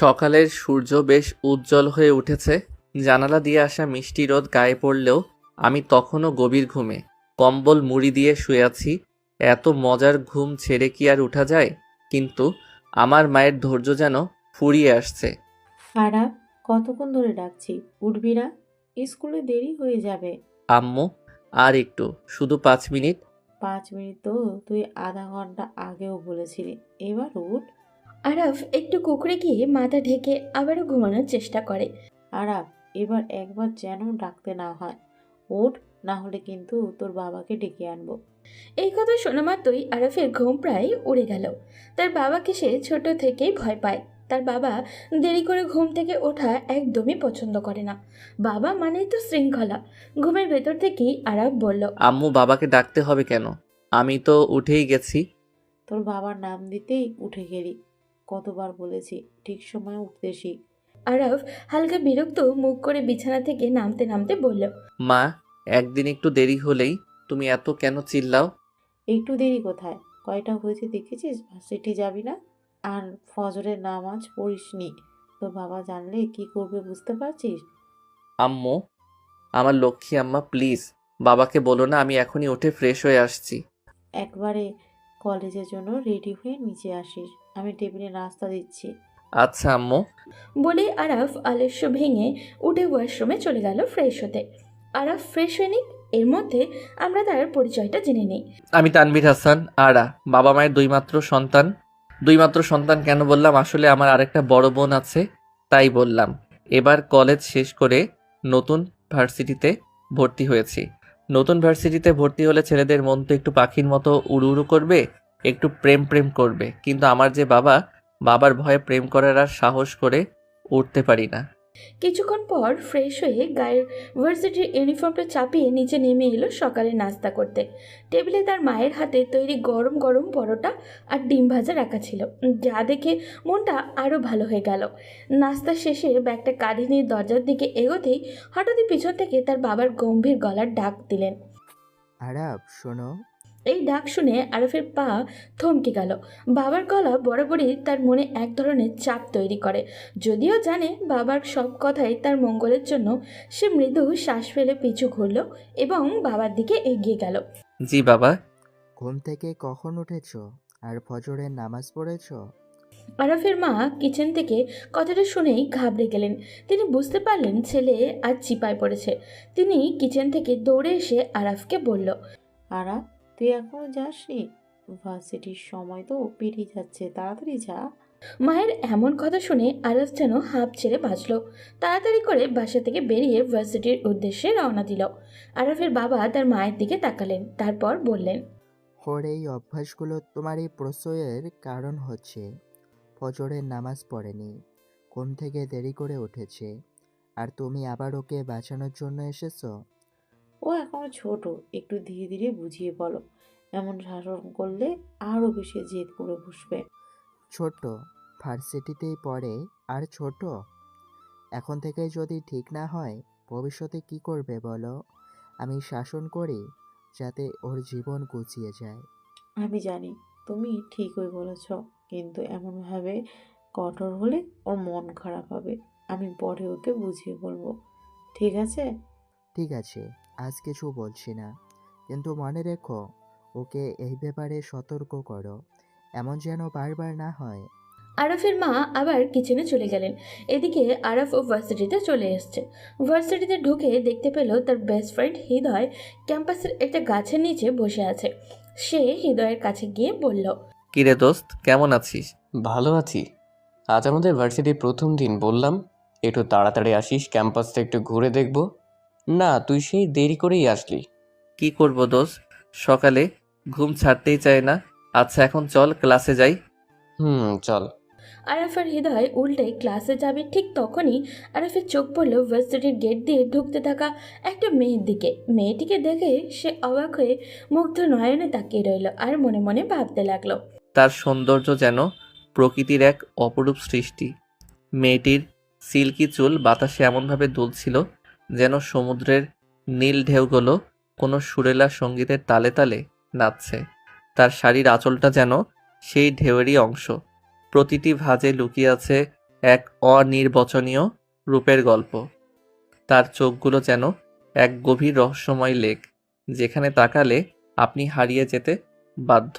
সকালের সূর্য বেশ উজ্জ্বল হয়ে উঠেছে। জানালা দিয়ে আসা মিষ্টি রোদ গায়ে পড়লেও আমি তখনও গভীর ঘুমে কম্বল মুড়ি দিয়ে শুয়ে আছি। এত মজার ঘুম ছেড়ে কি আর উঠা যায়? কিন্তু আমার মায়ের ধৈর্য যেন ফুরিয়ে আসছে। খারাপ, কতক্ষণ ধরে ডাকছি, উঠবি না? স্কুলে দেরি হয়ে যাবে। আম্মু, আর একটু, শুধু 5 মিনিট। 5 মিনিট তো তুই আধা ঘন্টা আগেও বলেছিলি। এবার উঠ। আরাফ একটু কুঁকড়ে গিয়ে মাথা ঢেকে আবারও ঘুমানোর চেষ্টা করে। আরাপ, এবার একবার যেন ডাকতে না হয়। উঠ, না হলে কিন্তু তোর বাবাকে ডেকে আনবো। এই কথা শোনা মাত্রই আরাফের ঘুম প্রায় উড়ে গেল। তার বাবাকে সে ছোট থেকেই ভয় পায়। তার বাবা দেরি করে ঘুম থেকে ওঠা একদমই পছন্দ করে না। বাবা মানেই তো শৃঙ্খলা। ঘুমের ভেতর থেকেই আরাফ বলল, আম্মু, বাবাকে ডাকতে হবে কেন? আমি তো উঠেই গেছি। তোর বাবার নাম দিতেই উঠে গেলি। কতবার বলেছি ঠিক সময় উঠতে শিখ। আরাফ হালকা বিরক্ত মুখ করে বিছানা থেকে নামতে নামতে বলল, মা, একদিন একটু দেরি হলেই তুমি এত কেন চিল্লাও? একটু দেরি কোথায়? কয়টা হয়েছে দেখেছিস? ভার্সিটি যাবি না? আর ফজরের নামাজ পড়িসনি। তোর বাবা জানলে কি করবে বুঝতে পারছিস? আম্মু, আমার লক্ষ্মী আম্মা, প্লিজ বাবাকে বলো না আমি এখনই উঠে ফ্রেশ হয়ে আসছি। একবারে কলেজের জন্য রেডি হয়ে নিচে আসিস। আমি টেবিলে নাস্তা দিচ্ছি। আচ্ছা আম্মু। বলেই আরাফ আলস্য ভেঙে উঠে ওয়াশরুমে চলে গেল ফ্রেশ হতে। আরাফ ফ্রেশ হয়ে নিক, এর মধ্যে আমরা তার পরিচয়টা জেনে নিই। আমি তানভীর হাসান আরা, বাবা মায়ের দুইমাত্র সন্তান। দুইমাত্র সন্তান কেন বললাম, আসলে আমার আরেকটা বড় বোন আছে, তাই বললাম। এবার কলেজ শেষ করে নতুন ভার্সিটিতে ভর্তি হয়েছি। নতুন ভার্সিটিতে ভর্তি হলে ছেলেদের মন তো একটু পাখির মতো উড়ু উড়ু করবে, একটু প্রেম প্রেম করবে। কিন্তু আমার যে বাবা, বাবার ভয়ে প্রেম করার আর সাহস করে উঠতে পারি না। কিছুক্ষণ পর ফ্রেশ হয়ে গায়ের ভার্সিটির ইউনিফর্মটা চাপিয়ে নিচে নেমে এলো সকালে নাস্তা করতে। টেবিলে তার মায়ের হাতে তৈরি গরম গরম পরোটা আর ডিম ভাজা রাখা ছিল, যা দেখে মনটা আরও ভালো হয়ে গেল। নাস্তা শেষে ব্যাগটা কাঁধে নিয়ে দরজার দিকে এগোতেই হঠাৎই পিছন থেকে তার বাবার গম্ভীর গলার ডাক দিলেন। আরাব, শোনো। এই ডাক শুনে আরফের পা থমকে গেল। বাবার গলা বরাবরই তার মনে এক ধরনের চাপ তৈরি করে। যদিও জানে বাবার সব কথাই তার মঙ্গলের জন্য, সে মৃদু শ্বাস ফেলে পিছু ঘুরল এবং বাবার দিকে এগিয়ে গেল। জি বাবা। ঘুম থেকে কখন উঠেছো? আর ফজরের নামাজ পড়েছো? আরফের মা কিচেন থেকে কথাটা শুনেই ঘাবড়ে গেলেন। তিনি বুঝতে পারলেন ছেলে আজ চিপায় পড়েছে। তিনি কিচেন থেকে দৌড়ে এসে আরাফকে বলল, আরাপ, তুই এখনো যাসনি? ভার্সিটির সময় তো পেরিয়ে যাচ্ছে, তাড়াতাড়ি যা। মায়ের এমন কথা শুনে আরাস যেন হাঁপ ছেড়ে বাঁচল। তাড়াতাড়ি করে বাসা থেকে বেরিয়ে ভার্সিটির উদ্দেশ্যে রওনা দিল। আরাফের বাবা তার মায়ের দিকে তাকালেন, তারপর বললেন, ওর এই অভ্যাসগুলো তোমার এই প্রশ্রয়ের কারণ হচ্ছে। ফজরের নামাজ পড়েনি, ঘুম থেকে দেরি করে উঠেছে, আর তুমি আবার ওকে বাঁচানোর জন্য এসেছো। ও এখনো ছোট, একটু ধীরে ধীরে বুঝিয়ে বলো। এমন শাসন করলে আরো বেশি জেদ করে বসবে। ছোট, ভার্সিটিতেই পড়ে। আর ছোট, এখন থেকে যদি ঠিক না হয় ভবিষ্যতে কি করবে বলো? আমি শাসন করি যাতে ওর জীবন গুছিয়ে যায়। আমি জানি তুমি ঠিকই বলেছ, কিন্তু এমনভাবে কঠোর হলে ওর মন খারাপ হবে। আমি পরে ওকে বুঝিয়ে বলবো, ঠিক আছে? ঠিক আছে, আজ কিছু বলছি না, কিন্তু মনে রেখো ওকে এই ব্যাপারে সতর্ক করো, এমন যেন বারবার না হয়। আরাফের মা আবার কিচেনে চলে গেলেন। এদিকে আরাফ ও ভার্সিটিতে চলে এসছে। ভার্সিটিতে ঢুকে দেখতে পেল তার বেস্ট ফ্রেন্ড হৃদয় ক্যাম্পাসের একটা গাছের নিচে বসে আছে। সে হৃদয়ের কাছে গিয়ে বলল, কিরে দোস্ত, কেমন আছিস? ভালো আছি। আজ আমাদের ভার্সিটির প্রথম দিন, বললাম একটু তাড়াতাড়ি আসিস, ক্যাম্পাসটা একটু ঘুরে দেখব। না, তুই সেই দেরি করেই আসলি। কি করব দোস্ত, সকালে ঘুম ছাড়তেই চায় না। আচ্ছা এখন চল ক্লাসে যাই। চল। আরাফ আর হৃদয় উল্টে ক্লাসে যাবে, ঠিক তখনই আরাফের চোখ পড়ল ভার্সিটির গেট দিয়ে ঢুকতে থাকা একটা মেয়ের দিকে। মেয়েটিকে দেখে সে অবাক হয়ে মুগ্ধ নয়নে তাকিয়ে রইল আর মনে মনে ভাবতে লাগলো। তার সৌন্দর্য যেন প্রকৃতির এক অপরূপ সৃষ্টি। মেয়েটির সিল্কি চুল বাতাসে এমনভাবে দুলছিল যেন সমুদ্রের নীল ঢেউগুলো কোনো সুরেলা সঙ্গীতের তালে তালে নাচছে। তার শাড়ির আঁচলটা যেন সেই ঢেউয়েরই অংশ। প্রতিটি ভাঁজে লুকিয়ে আছে এক অনির্বচনীয় রূপের গল্প। তার চোখগুলো যেন এক গভীর রহস্যময় লেক, যেখানে তাকালে আপনি হারিয়ে যেতে বাধ্য।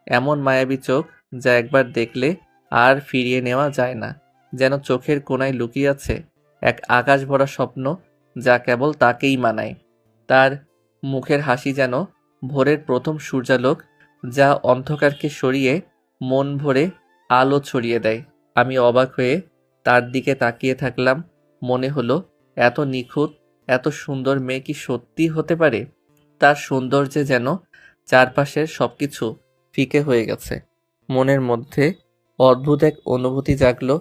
এমন মায়াবী চোখ যা একবার দেখলে আর ফিরিয়ে নেওয়া যায় না, যেন চোখের কোণায় লুকিয়ে আছে এক আকাশ ভরা স্বপ্ন যা কেবল তাকেই মানায়। তার মুখের হাসি যেন ভোরের প্রথম সূর্যালোক, যা অন্ধকারকে সরিয়ে মন ভরে আলো ছড়িয়ে দেয়। আমি অবাক হয়ে তার দিকে তাকিয়ে থাকলাম। মনে হলো, এত নিখুঁত, এত সুন্দর মেয়ে কি সত্যি হতে পারে? তার সৌন্দর্যে যেন চারপাশের সবকিছু ফিকে হয়ে গেছে। মনের মধ্যে অদ্ভুত এক অনুভূতি জাগলো,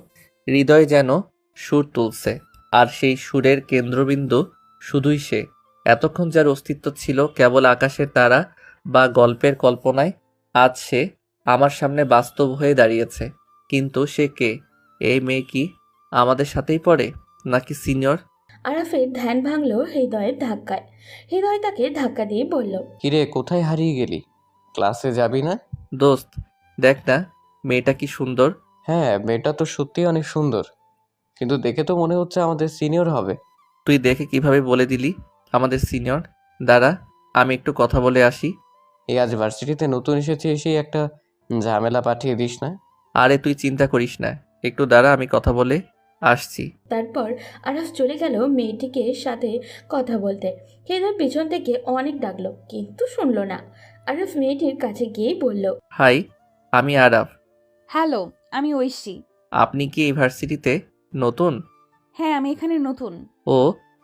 হৃদয় যেন সুর তুলছে, আর সেই সুরের কেন্দ্রবিন্দু শুধুই সে। এতক্ষণ যার অস্তিত্ব ছিল কেবল আকাশের তারা বা গল্পের কল্পনায়, আজ সে আমার সামনে বাস্তব হয়ে দাঁড়িয়েছে। কিন্তু সে কে? এই মেয়ে কি আমাদের সাথেই পড়ে, নাকি সিনিয়র? আরাফের ধ্যান ভাঙল হৃদয়ের ধাক্কায়। হৃদয় তাকে ধাক্কা দিয়ে বলল, কিরে, কোথায় হারিয়ে গেলি? ক্লাসে যাবি না? দোস্ত, দেখ না মেয়েটা কি সুন্দর। হ্যাঁ, মেয়েটা তো সত্যিই অনেক সুন্দর, কিন্তু দেখে তো মনে হচ্ছে আমাদের সিনিয়র হবে। তুই দেখে কিভাবে বলে দিলি আমাদের সিনিয়র? দাঁড়া, আমি একটু কথা বলে আসি। এই আজ ভার্সিটিতে নতুন এসেছে, এসেই একটা ঝামেলা পাঠিয়ে দিস না। আরে তুই চিন্তা করিস না, একটু দাঁড়া, আমি কথা বলে আসছি। তারপর আরাফ চলে গেল মেয়েটিকে সাথে কথা বলতে। হৃদয় পিছন থেকে অনেক ডাকলো, কিন্তু শুনলো না। আরাফ মেয়েটির কাছে গিয়ে বলল, হাই, আমি আরাফ। হ্যালো, আমি ঐশী। আপনি কি এই ভার্সিটিতে নতুন? হ্যাঁ, আমি এখানে নতুন। ও,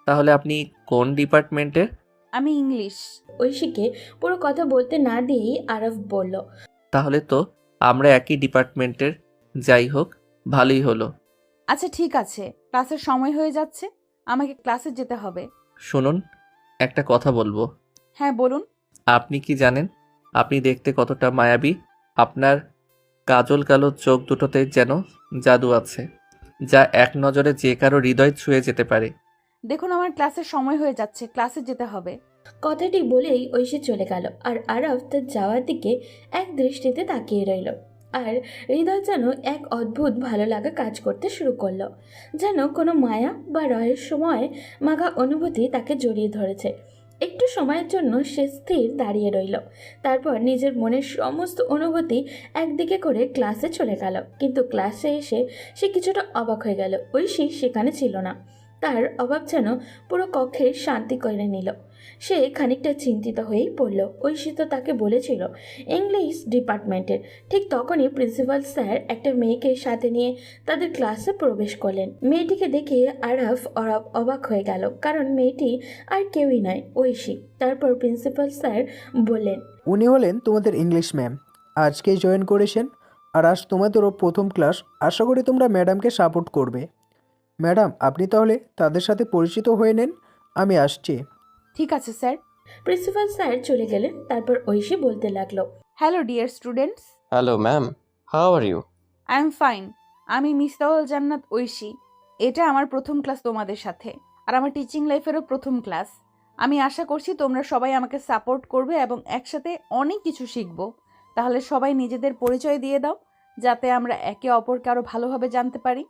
তাহলে আপনি কোন ডিপার্টমেন্টের? আমি ইংলিশ। ঐশীকে পুরো কথা বলতে না দিয়েই আরাফ বলল, তাহলে তো আমরা একই ডিপার্টমেন্টের। যাই হোক, ভালোই হলো। আচ্ছা ঠিক আছে, ক্লাসের সময় হয়ে যাচ্ছে, আমাকে ক্লাসে যেতে হবে। শুনুন, একটা কথা বলবো। হ্যাঁ বলুন। আপনি কি জানেন আপনি দেখতে কতটা মায়াবী? আপনার কাজল কালো চোখ দুটোতে যেন জাদু আছে, যা এক নজরে যে কারো হৃদয় ছুঁয়ে যেতে পারে। দেখুন, আমার ক্লাসের সময় হয়ে যাচ্ছে, ক্লাসে যেতে হবে। কথাটি বলেই ঐশী চলে গেল। আর আরাফ তার যাওয়ার দিকে এক দৃষ্টিতে তাকিয়ে রইল। আর হৃদয় যেন এক অদ্ভুত ভালো লাগা কাজ করতে শুরু করলো, যেন কোনো মায়া বা রহস্যময় মাখা অনুভূতি তাকে জড়িয়ে ধরেছে। একটু সময়ের জন্য সে স্থির দাঁড়িয়ে রইল, তারপর নিজের মনের সমস্ত অনুভূতি একদিকে করে ক্লাসে চলে গেল। কিন্তু ক্লাসে এসে সে কিছুটা অবাক হয়ে গেল, ঐশী সেখানে ছিল না। তার অভাব যেন পুরো কক্ষের শান্তি করে নিল। সে খানিকটা চিন্তিত হয়েই পড়ল। ঐশী তো তাকে বলেছিল ইংলিশ ডিপার্টমেন্টের। ঠিক তখনই প্রিন্সিপাল স্যার একটা মেয়েকে সাথে নিয়ে তাদের ক্লাসে প্রবেশ করলেন। মেয়েটিকে দেখে আরাফ অবাক হয়ে গেল, কারণ মেয়েটি আর কেউই নয়, ঐশী। তারপর প্রিন্সিপাল স্যার বললেন, উনি হলেন তোমাদের ইংলিশ ম্যাম, আজকেই জয়েন করেছেন। আর আজ তোমাদেরও প্রথম ক্লাস, আশা করি তোমরা ম্যাডামকে সাপোর্ট করবে। ম্যাডাম, আপনি তাহলে তাদের সাথে পরিচিত হয়ে নেন, আমি আসছি। ঠিক আছে স্যার। প্রিন্সিপাল স্যার চলে গেলেন। তারপর ঐশী বলতে লাগলো, hello dear students, hello ma'am, how are you? I am fine. আমি মিস্তাউল জান্নাত ঐশী। এটা আমার প্রথম ক্লাস তোমাদের সাথে, আর আমার টিচিং লাইফেরও প্রথম ক্লাস। আমি আশা করছি তোমরা সবাই আমাকে সাপোর্ট করবে এবং একসাথে অনেক কিছু শিখব। তাহলে সবাই নিজেদের পরিচয় দিয়ে দাও, যাতে আমরা একে অপরকে আরও ভালোভাবে জানতে পারি।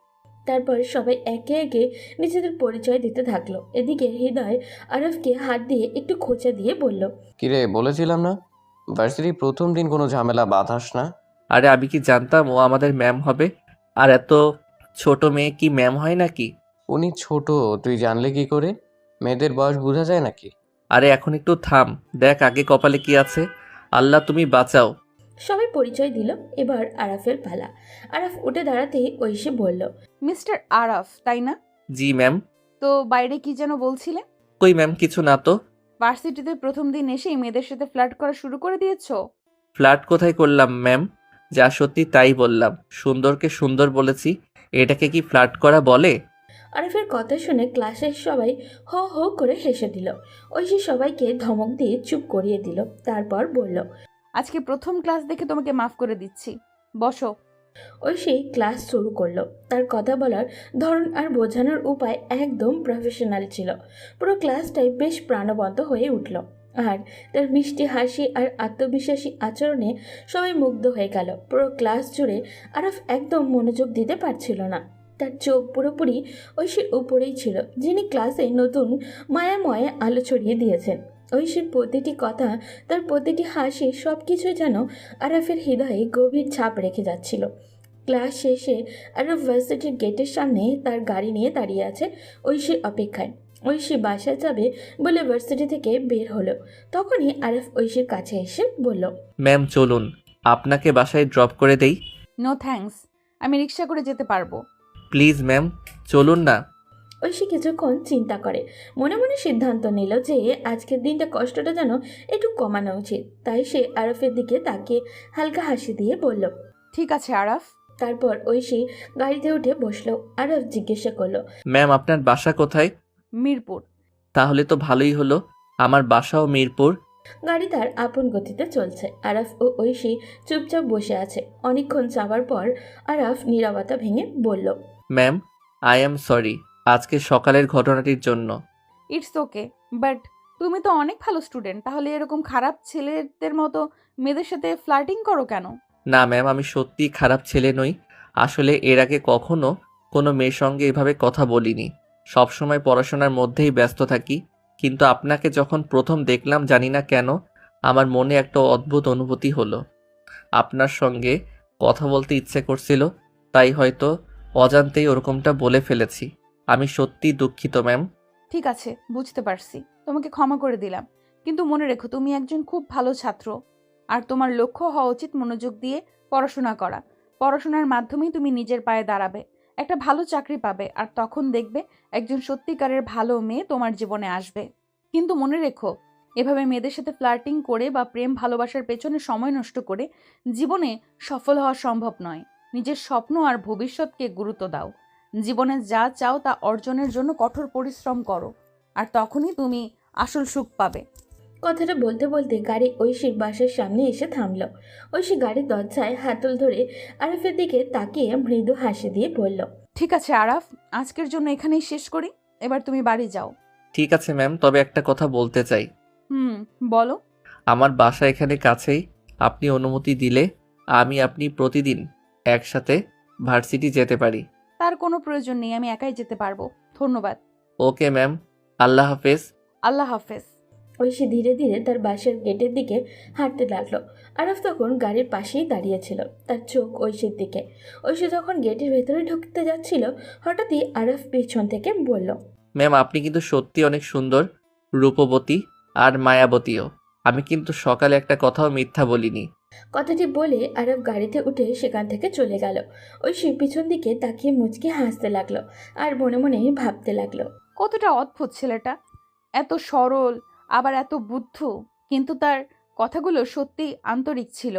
তারপর সবাই একে একে নিজেদের পরিচয় দিতে থাকলো। এদিকে হৃদয় আরফকে হাত দিয়ে একটু খোঁচা দিয়ে বলল, কিরে, বলেছিলাম না ভার্সিটির প্রথম দিন কোনো ঝামেলা বাঁধাস না। আরে আমি কি জানতাম ও আমাদের ম্যাম হবে? আর এত ছোট মেয়ে কি ম্যাম হয় নাকি? উনি ছোট, তুই জানলে কি করে? মেয়েদের বয়স বোঝা যায় নাকি? আরে এখন একটু থাম, দেখ আগে কপালে কি আছে। আল্লাহ তুমি বাঁচাও। সবাই পরিচয় দিল। এবার আরাফের পালা। আরাফ উঠে দাঁড়াতেই ঐশী বলল, মিস্টার আরাফ, তাই না? জি ম্যাম। তো বাইরে কি যেন বলছিলে? কই ম্যাম, কিছু না তো। ভার্সিটিতে প্রথম দিন এসেই মেয়েদের সাথে ফ্লার্ট করা শুরু করে দিয়েছো? ফ্ল্যাট কোথায় করলাম ম্যাম? যা সত্যি তাই বললাম। সুন্দরকে সুন্দর বলেছি, এটাকে কি ফ্ল্যাট করা বলে? আরাফের কথা শুনে ক্লাসের সবাই হো হো করে হেসে দিল। ঐশী সবাইকে ধমক দিয়ে চুপ করিয়ে দিল। তারপর বলল, আজকে প্রথম ক্লাস দেখে তোমাকে মাফ করে দিচ্ছি, বসো। ঐশী ক্লাস শুরু করলো। তার কথা বলার ধরন আর বোঝানোর উপায় একদম প্রফেশনাল ছিল। পুরো ক্লাসটাই বেশ প্রাণবন্ত হয়ে উঠল। আর তার মিষ্টি হাসি আর আত্মবিশ্বাসী আচরণে সবাই মুগ্ধ হয়ে গেল। পুরো ক্লাস জুড়ে আরফ একদম মনোযোগ দিতে পারছিল না। তার চোখ পুরোপুরি ঐশীর উপরেই ছিল, যিনি ক্লাসে নতুন মায়াময় আলো ছড়িয়ে দিয়েছেন। ঐশীর প্রতিটি কথা, তার প্রতিটি হাসি, সব কিছুই যেন আরফের হৃদয়ে গভীর ছাপ রেখে যাচ্ছিল। ক্লাস শেষে আরফ ভার্সিটির গেটের সামনে তার গাড়ি নিয়ে দাঁড়িয়ে আছে ঐশীর অপেক্ষায়। ঐশী বাসায় যাবে বলে ভার্সিটি থেকে বের হলো। তখনই আরফ ঐশীর কাছে এসে বলল, ম্যাম চলুন, আপনাকে বাসায় ড্রপ করে দেই। নো থ্যাঙ্কস, আমি রিক্সা করে যেতে পারবো। প্লিজ ম্যাম, চলুন না। ঐশী কিছুক্ষণ চিন্তা করে মনে মনে সিদ্ধান্ত নিল যে আজকের দিনটা কষ্টটা যেন একটু কমানো উচিত। তাই সে আরফের দিকে তাকিয়ে হালকা হাসি দিয়ে বলল, ঠিক আছে আরাফ। তারপর ঐশী গাড়িতে উঠে বসলো। আরফ জিজ্ঞাসা করলো, ম্যাম আপনার বাসা কোথায়? মিরপুর। তাহলে তো ভালোই হলো, আমার বাসাও মিরপুর। গাড়ি তার আপন গতিতে চলছে। আরাফ ও ঐশী চুপচাপ বসে আছে। অনেকক্ষণ যাওয়ার পর আরাফ নীরবতা ভেঙে বলল, ম্যাম আই অ্যাম সরি আজকে সকালের ঘটনাটির জন্য। ইটস ওকে, বাট তুমি তো অনেক ভালো স্টুডেন্ট, তাহলে এরকম খারাপ ছেলেদের মতো মেয়েদের সাথে ফ্লার্টিং করো কেন? না ম্যাম, আমি সত্যিই খারাপ ছেলে নই। আসলে এর আগে কখনো কোনো মেয়ের সঙ্গে এভাবে কথা বলিনি। সবসময় পড়াশোনার মধ্যেই ব্যস্ত থাকি, কিন্তু আপনাকে যখন প্রথম দেখলাম জানি না কেন আমার মনে একটা অদ্ভুত অনুভূতি হলো। আপনার সঙ্গে কথা বলতে ইচ্ছে করছিল, তাই হয়তো অজান্তেই ওরকমটা বলে ফেলেছি। আমি সত্যিই দুঃখিত ম্যাম। ঠিক আছে, বুঝতে পারছি, তোমাকে ক্ষমা করে দিলাম। কিন্তু মনে রেখো, তুমি একজন খুব ভালো ছাত্র, আর তোমার লক্ষ্য হওয়া উচিত মনোযোগ দিয়ে পড়াশোনা করা। পড়াশোনার মাধ্যমেই তুমি নিজের পায়ে দাঁড়াবে, একটা ভালো চাকরি পাবে, আর তখন দেখবে একজন সত্যিকারের ভালো মেয়ে তোমার জীবনে আসবে। কিন্তু মনে রেখো, এভাবে মেয়েদের সাথে ফ্লার্টিং করে বা প্রেম ভালোবাসার পেছনে সময় নষ্ট করে জীবনে সফল হওয়া সম্ভব নয়। নিজের স্বপ্ন আর ভবিষ্যৎকে গুরুত্ব দাও। জীবনে যা চাও তা অর্জনের জন্য কঠোর পরিশ্রম করো, আর তখনই তুমি আসল সুখ পাবে। কথাটা বলতে বলতে গাড়ি ঐশীর বাসার সামনে এসে থামলো। ঐশী গাড়ির দরজায় হাতল ধরে আরফের দিকে তাকিয়ে মৃদু হাসি দিয়ে বলল, ঠিক আছে আরাফ, আজকের জন্য এখানেই শেষ করি, এবার তুমি বাড়ি যাও। ঠিক আছে ম্যাম, তবে একটা কথা বলতে চাই। বলো। আমার বাসা এখানে কাছেই। আপনি অনুমতি দিলে আপনি প্রতিদিন একসাথে ভার্সিটি যেতে পারি। তার কোনো প্রয়োজন নেই, আমি একাই যেতে পারবো। ধন্যবাদ। ওকে ম্যাম, আল্লাহ হাফেজ। আল্লাহ হাফেজ। ঐশী ধীরে ধীরে তার বাসার গেটের দিকে হাঁটতে লাগলো। আরফ তখন গাড়ির পাশেই দাঁড়িয়েছিল, তার চোখ ঐশীর দিকে। ঐশী যখন গেটের ভেতরে ঢুকতে যাচ্ছিল, হঠাৎই আরফ পিছন থেকে বলল, ম্যাম আপনি কিন্তু সত্যি অনেক সুন্দর, রূপবতী আর মায়াবতীও। আমি কিন্তু সকালে একটা কথাও মিথ্যা বলিনি। কথাটি বলে আরব গাড়িতে উঠে সেখান থেকে চলে গেল। ঐশী পিছন দিকে তাকিয়ে মুচকি হাসতে লাগলো আর মনে মনে ভাবতে লাগলো, কতটা অদ্ভুত ছেলেটা, এত সরল আবার এত বুদ্ধ, কিন্তু তার কথাগুলো সত্যিই আন্তরিক ছিল।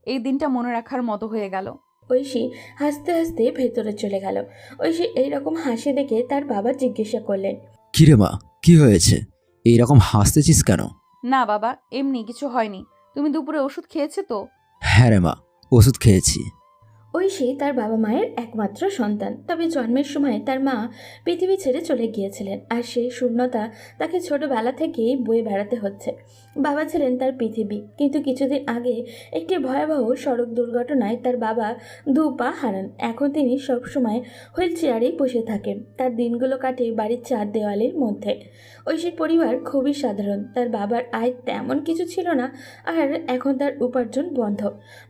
এই দিনটা মনে রাখার মতো হয়ে গেল। ঐশী হাসতে হাসতে ভেতরে চলে গেল। ঐশী এইরকম হাসি দেখে তার বাবা জিজ্ঞাসা করলেন, কিরে মা, কি হয়েছে? এইরকম হাসতেছিস কেন? না বাবা, এমনি কিছু হয়নি। তুমি দুপুরে ওষুধ খেয়েছো তো? হ্যাঁ রে মা, ওষুধ খেয়েছি। ঐশী তার বাবা মায়ের একমাত্র সন্তান। তবে জন্মের সময় তার মা পৃথিবী ছেড়ে চলে গিয়েছিলেন, আর সেই শূন্যতা তাকে ছোটবেলা থেকেই বয়ে বেড়াতে হচ্ছে। বাবা ছিলেন তার পৃথিবী, কিন্তু কিছুদিন আগে একটি ভয়াবহ সড়ক দুর্ঘটনায় তার বাবা 2 পা হারান। এখন তিনি সবসময় হুইল চেয়ারেই বসে থাকেন। তার দিনগুলো কাটে বাড়ির 4 দেওয়ালের মধ্যে। ঐশীর পরিবার খুবই সাধারণ। তার বাবার আয় তেমন কিছু ছিল না, আর এখন তার উপার্জন বন্ধ।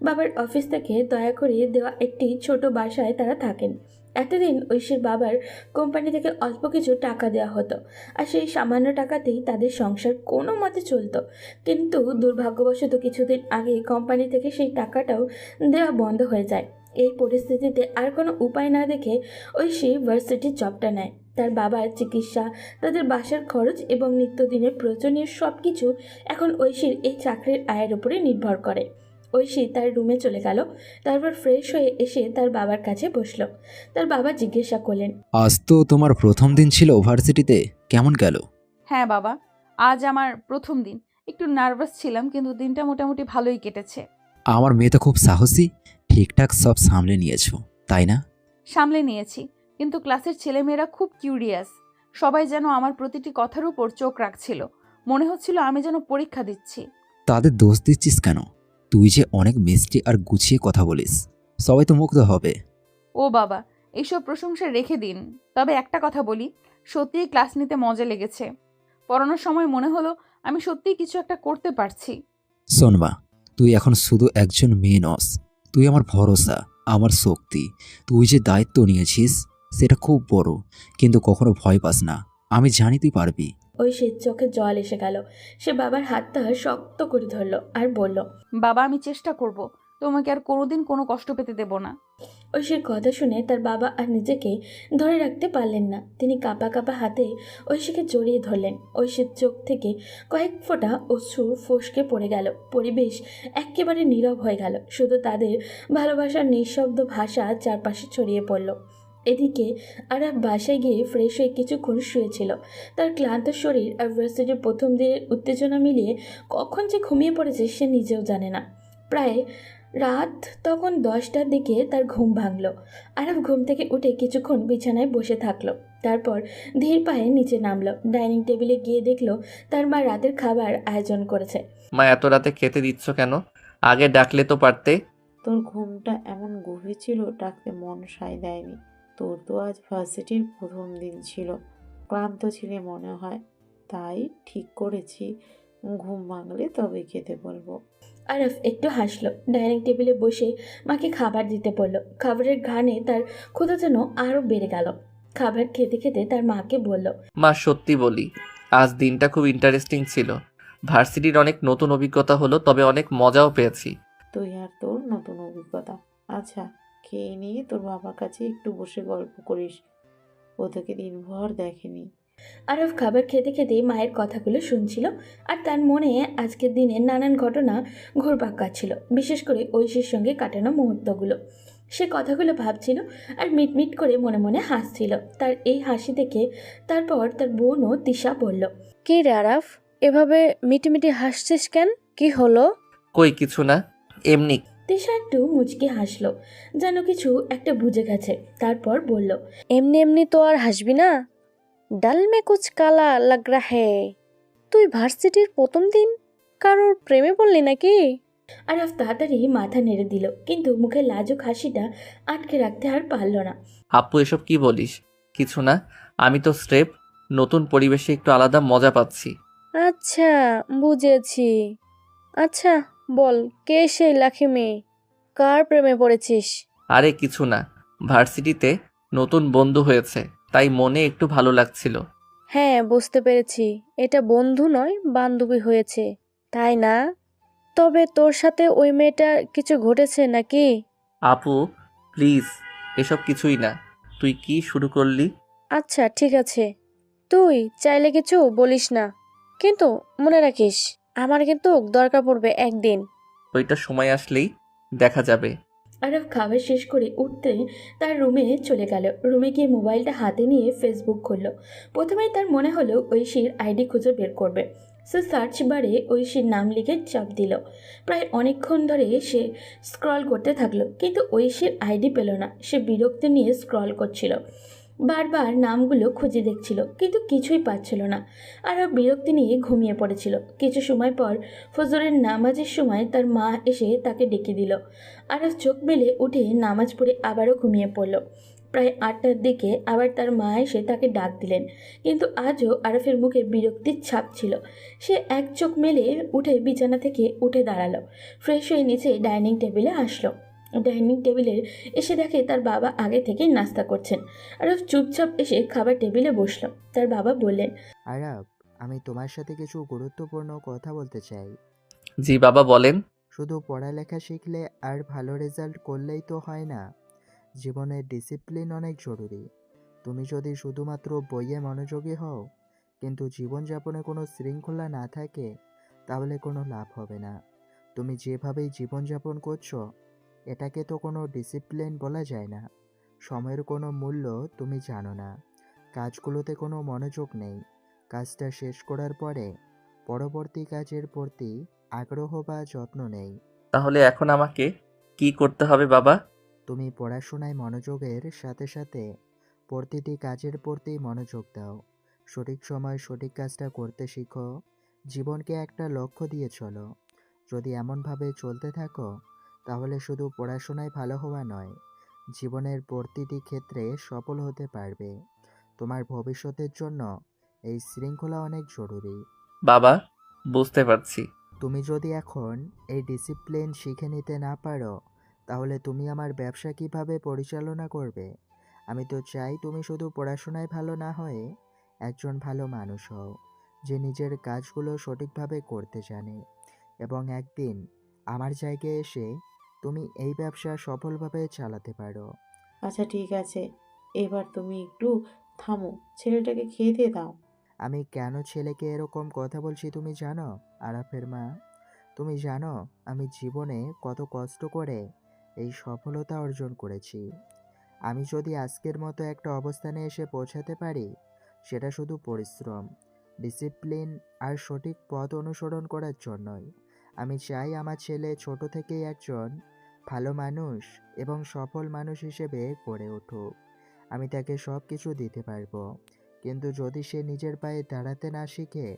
বাবার অফিস থেকে দয়া করে দেওয়া একটি ছোট বাসায় তারা থাকেন। এতদিন ঐশীর বাবার কোম্পানি থেকে অল্প কিছু টাকা দেওয়া হতো, আর সেই সামান্য টাকাতেই তাদের সংসার কোনো মতে চলতো। কিন্তু দুর্ভাগ্যবশত কিছুদিন আগে কোম্পানি থেকে সেই টাকাটাও দেওয়া বন্ধ হয়ে যায়। এই পরিস্থিতিতে আর কোনো উপায় না দেখে ঐশী ভার্সিটির জবটা নেয়। তার বাবার চিকিৎসা, তাদের বাসার খরচ এবং নিত্যদিনের প্রয়োজনীয় সব কিছু এখন ঐশীর এই চাকরির আয়ের উপরে নির্ভর করে। ঐশী তার রুমে চলে গেল। তারপর ফ্রেশ হয়ে এসে তার বাবার কাছে বসলো। তার বাবা জিজ্ঞাসা করলেন, আজ তো তোমার প্রথম দিন ছিল ভার্সিটিতে, কেমন গেল? হ্যাঁ বাবা, আজ আমার প্রথম দিন। একটু নার্ভাস ছিলাম, কিন্তু দিনটা মোটামুটি ভালোই কেটেছে। আমার মেয়ে তো খুব সাহসী, ঠিকঠাক সব সামলে নিয়েছো, তাই না? সামলে নিয়েছি, কিন্তু ক্লাসের ছেলেমেয়েরা খুব কিউরিয়াস। সবাই যেন আমার প্রতিটি কথার উপর চোখ রাখছিল। মনে হচ্ছিল আমি যেন পরীক্ষা দিচ্ছি। তাদের দোষ দিচ্ছিস কেন? তুই যে অনেক মিষ্টি আর গুছিয়ে কথা বলিস, সবাই তো মুগ্ধ হবে। ও বাবা, এইসব প্রশংসা রেখে দিন। তবে একটা কথা বলি, সত্যিই ক্লাস নিতে মজা লেগেছে। পড়ানোর সময় মনে হলো আমি সত্যিই কিছু একটা করতে পারছি। শোন মা, তুই এখন শুধু একজন মেয়ে নস, তুই আমার ভরসা, আমার শক্তি। তুই যে দায়িত্ব নিয়েছিস সেটা খুব বড়, কিন্তু কখনো ভয় পাস না, আমি জানি তুই পারবি। ঐশীর চোখে জল এসে গেল। সে বাবার হাতটা শক্ত করে ধরল আর বলল, বাবা, আমি চেষ্টা করব, তোমাকে আর কোনোদিন কোনো কষ্ট পেতে দেব না। ঐশীর কথা শুনে তার বাবা আর নিজেকে ধরে রাখতে পারলেন না। তিনি কাঁপা কাঁপা হাতে ঐশীকে জড়িয়ে ধরলেন। ঐশীর চোখ থেকে কয়েক ফোঁটা অশ্রু ফসকে পড়ে গেল। পরিবেশ একেবারে নীরব হয়ে গেল। শুধু তাদের ভালোবাসার নিঃশব্দ ভাষা চারপাশে ছড়িয়ে পড়ল। এদিকে আরাফ বাসায় গিয়ে ফ্রেশ হয়ে কিছুক্ষণ শুয়েছিল। তার ক্লান্ত শরীর আর ভার্সিটির প্রথম দিনের উত্তেজনা মিলিয়ে কখন যে ঘুমিয়ে পড়েছে সে নিজেও জানে না। প্রায় রাত তখন 10টার দিকে তার ঘুম ভাঙল। আরব ঘুম থেকে উঠে কিছুক্ষণ বিছানায় বসে থাকলো। তারপর ধীর পায়ে নিচে নামলো। ডাইনিং টেবিলে গিয়ে দেখলো তার মা রাতের খাবার আয়োজন করেছে। মা, এত রাতে খেতে দিচ্ছ কেন? আগে ডাকলে তো পারতে। তোর ঘুমটা এমন গভীর ছিল ডাকতে মন সায় দেয়নি। তোর তো আজ ভার্সিটির প্রথম দিন ছিল, ক্লান্ত ছিলে মনে হয়, তাই ঠিক করেছি ঘুম ভাঙলে তবে খেতে বলবো। আরফ একটু হাসলো। ডাইনিং টেবিলে বসে মাকে খাবার দিতে বলল। খাবারের ঘ্রাণে তার ক্ষুধা যেন আরও বেড়ে গেল। খাবার খেতে খেতে তার মাকে বলল, মা, সত্যি বলি, আজ দিনটা খুব ইন্টারেস্টিং ছিল। ভার্সিটির অনেক নতুন অভিজ্ঞতা হলো, তবে অনেক মজাও পেয়েছি। তুই আর তোর নতুন অভিজ্ঞতা। আচ্ছা, খেয়ে নিয়ে তোর বাবার কাছে একটু বসে গল্প করিস, ও তোকে দিনভর দেখেনি। আরফ খাবার খেতে খেতে মায়ের কথাগুলো শুনছিল আর তার মনে আজকের দিনে নানান ঘটনা ঘুরপাক খাচ্ছিল, বিশেষ করে ঐশীর সঙ্গে কাটানো মুহূর্তগুলো। সে কথাগুলো ভাবছিল আর মিটমিট করে মনে মনে হাসছিল। তার এই হাসি দেখে তারপর তার বোনও তিশা বলল, কি রে আরাফ, এভাবে মিটিমিটি হাসছিস কেন? কি হলো? কই কিছু না, এমনি। তিশা একটু মুচকি হাসলো, যেন কিছু একটা বুঝে গেছে। তারপর বলল, এমনি এমনি তো আর হাসবি না, ডাল মে কুছ কালা লাগ রা হে। তুই ভার্সিটির প্রথম দিন কারোর প্রেমে পড়লি নাকি? আরফ তাড়াতাড়ি মাথা নেড়ে দিল, কিন্তু মুখে লাজুক হাসিটা আটকে রাখতে আর পারল না। আপু, এসব কি বলিস? কিছু না, আমি তো স্রেফ নতুন পরিবেশে একটু আলাদা মজা পাচ্ছি। আচ্ছা, বুঝেছি। আচ্ছা বল, কে সেই লাখি মেয়ে? কার প্রেমে পড়েছিস? আরে কিছু না, ভার্সিটিতে নতুন বন্ধু হয়েছে, তাই মনে একটু ভালো লাগছিল। হ্যাঁ, বুঝতে পেরেছি, এটা বন্ধু নয় বান্ধবী হয়েছে, তাই না? তবে তোর সাথে ওই মেয়েটার কিছু ঘটেছে নাকি? আপু প্লিজ, এসব কিছুই না। তুই কি শুরু করলি? আচ্ছা ঠিক আছে, তুই চাইলে কিছু বলিস না, কিন্তু মনে রাখিস আমার কিন্তু দরকার পড়বে একদিন। ওইটা সময় আসলেই দেখা যাবে। আরব খাবার শেষ করে উঠতে তার রুমে চলে গেল। রুমে গিয়ে মোবাইলটা হাতে নিয়ে ফেসবুক খুলল। প্রথমেই তার মনে হলো ঐশীর আইডি খুঁজে বের করবে। সে সার্চ বারে ঐশীর নাম লিখে চাপ দিল। প্রায় অনেকক্ষণ ধরে সে স্ক্রল করতে থাকলো, কিন্তু ঐশীর আইডি পেল না। সে বিরক্তি নিয়ে স্ক্রল করছিল, বারবার নামগুলো খুঁজে দেখছিল, কিন্তু কিছুই পাচ্ছিল না। আর বিরক্তি নিয়ে ঘুমিয়ে পড়েছিল। কিছু সময় পর ফজরের নামাজের সময় তার মা এসে তাকে ডেকে দিল। আরফ চোখ মেলে উঠে নামাজ পড়ে আবারও ঘুমিয়ে পড়ল। প্রায় 8টার দিকে আবার তার মা এসে তাকে ডাক দিলেন, কিন্তু আজও আরফের মুখে বিরক্তির ছাপ ছিল। সে এক চোখ মেলে উঠে বিছানা থেকে উঠে দাঁড়ালো। ফ্রেশ হয়ে নিচে ডাইনিং টেবিলে আসলো। ডাইনিং টেবিলে এসে দেখে তার বাবা আগে থেকেই নাস্তা করছেন। আরফ চুপচাপ এসে খাবার টেবিলে বসলো। তার বাবা বললেন, আরাব, আমি তোমার সাথে কিছু গুরুত্বপূর্ণ কথা বলতে চাই। জি বাবা, বলেন। শুধু পড়ালেখা শিখলে আর ভালো রেজাল্ট করলেই তো হয় না, জীবনে ডিসিপ্লিন অনেক জরুরি। তুমি যদি শুধুমাত্র বইয়ে মনোযোগী হও কিন্তু জীবনযাপনে কোনো শৃঙ্খলা না থাকে, তাহলে কোনো লাভ হবে না। তুমি যেভাবেই জীবনযাপন করছো, এটাকে তো কোনো ডিসিপ্লিন বলা যায় না। সময়ের কোনো মূল্য তুমি জানো না, কাজগুলোতে কোনো মনোযোগ নেই, কাজটা শেষ করার পরে পরবর্তী কাজের প্রতি আগ্রহ বা যত্ন নেই। তাহলে এখন আমাকে কি করতে হবে বাবা? তুমি পড়াশোনায় মনোযোগের সাথে সাথে প্রতিটি কাজের প্রতি মনোযোগ দাও। সঠিক সময় সঠিক কাজটা করতে শিখো। জীবনকে একটা লক্ষ্য দিয়ে চলো। যদি এমনভাবে চলতে থাকো তাহলে শুধু পড়াশোনায় ভালো হওয়া নয়, জীবনের প্রতিটি ক্ষেত্রে সফল হতে পারবে। তোমার ভবিষ্যতের জন্য এই শৃঙ্খলা অনেক জরুরি। বাবা, বুঝতে পারছি। তুমি যদি এখন এই ডিসিপ্লিন শিখে নিতে না পারো তাহলে তুমি আমার ব্যবসা কিভাবে পরিচালনা করবে? আমি তো চাই তুমি শুধু পড়াশোনায় ভালো না হয়ে একজন ভালো মানুষ হও, যে নিজের কাজগুলো সঠিকভাবে করতে জানে, এবং একদিন আমার জায়গায় এসে তুমি এই ব্যবসা সফলভাবে চালাতে পারো। আচ্ছা ঠিক আছে, এবার তুমি একটু থামো, ছেলেটাকে খেতে দাও। আমি কেন ছেলেকে এরকম কথা বলছি তুমি জানো, আরাফের মা? তুমি জানো আমি জীবনে কত কষ্ট করে এই সফলতা অর্জন করেছি। আমি যদি আজকের মতো একটা অবস্থানে এসে পৌঁছাতে পারি, সেটা শুধু পরিশ্রম, ডিসিপ্লিন আর সঠিক পথ অনুসরণ করার জন্যই। আমি চাই আমার ছেলে ছোট থেকেই একজন ভালো মানুষ এবং সফল মানুষ হিসেবে গড়ে উঠুক। আমি তাকে সব কিছু দিতে পারবো, কিন্তু যদি সে নিজের পায়ে দাঁড়াতে না শিখে,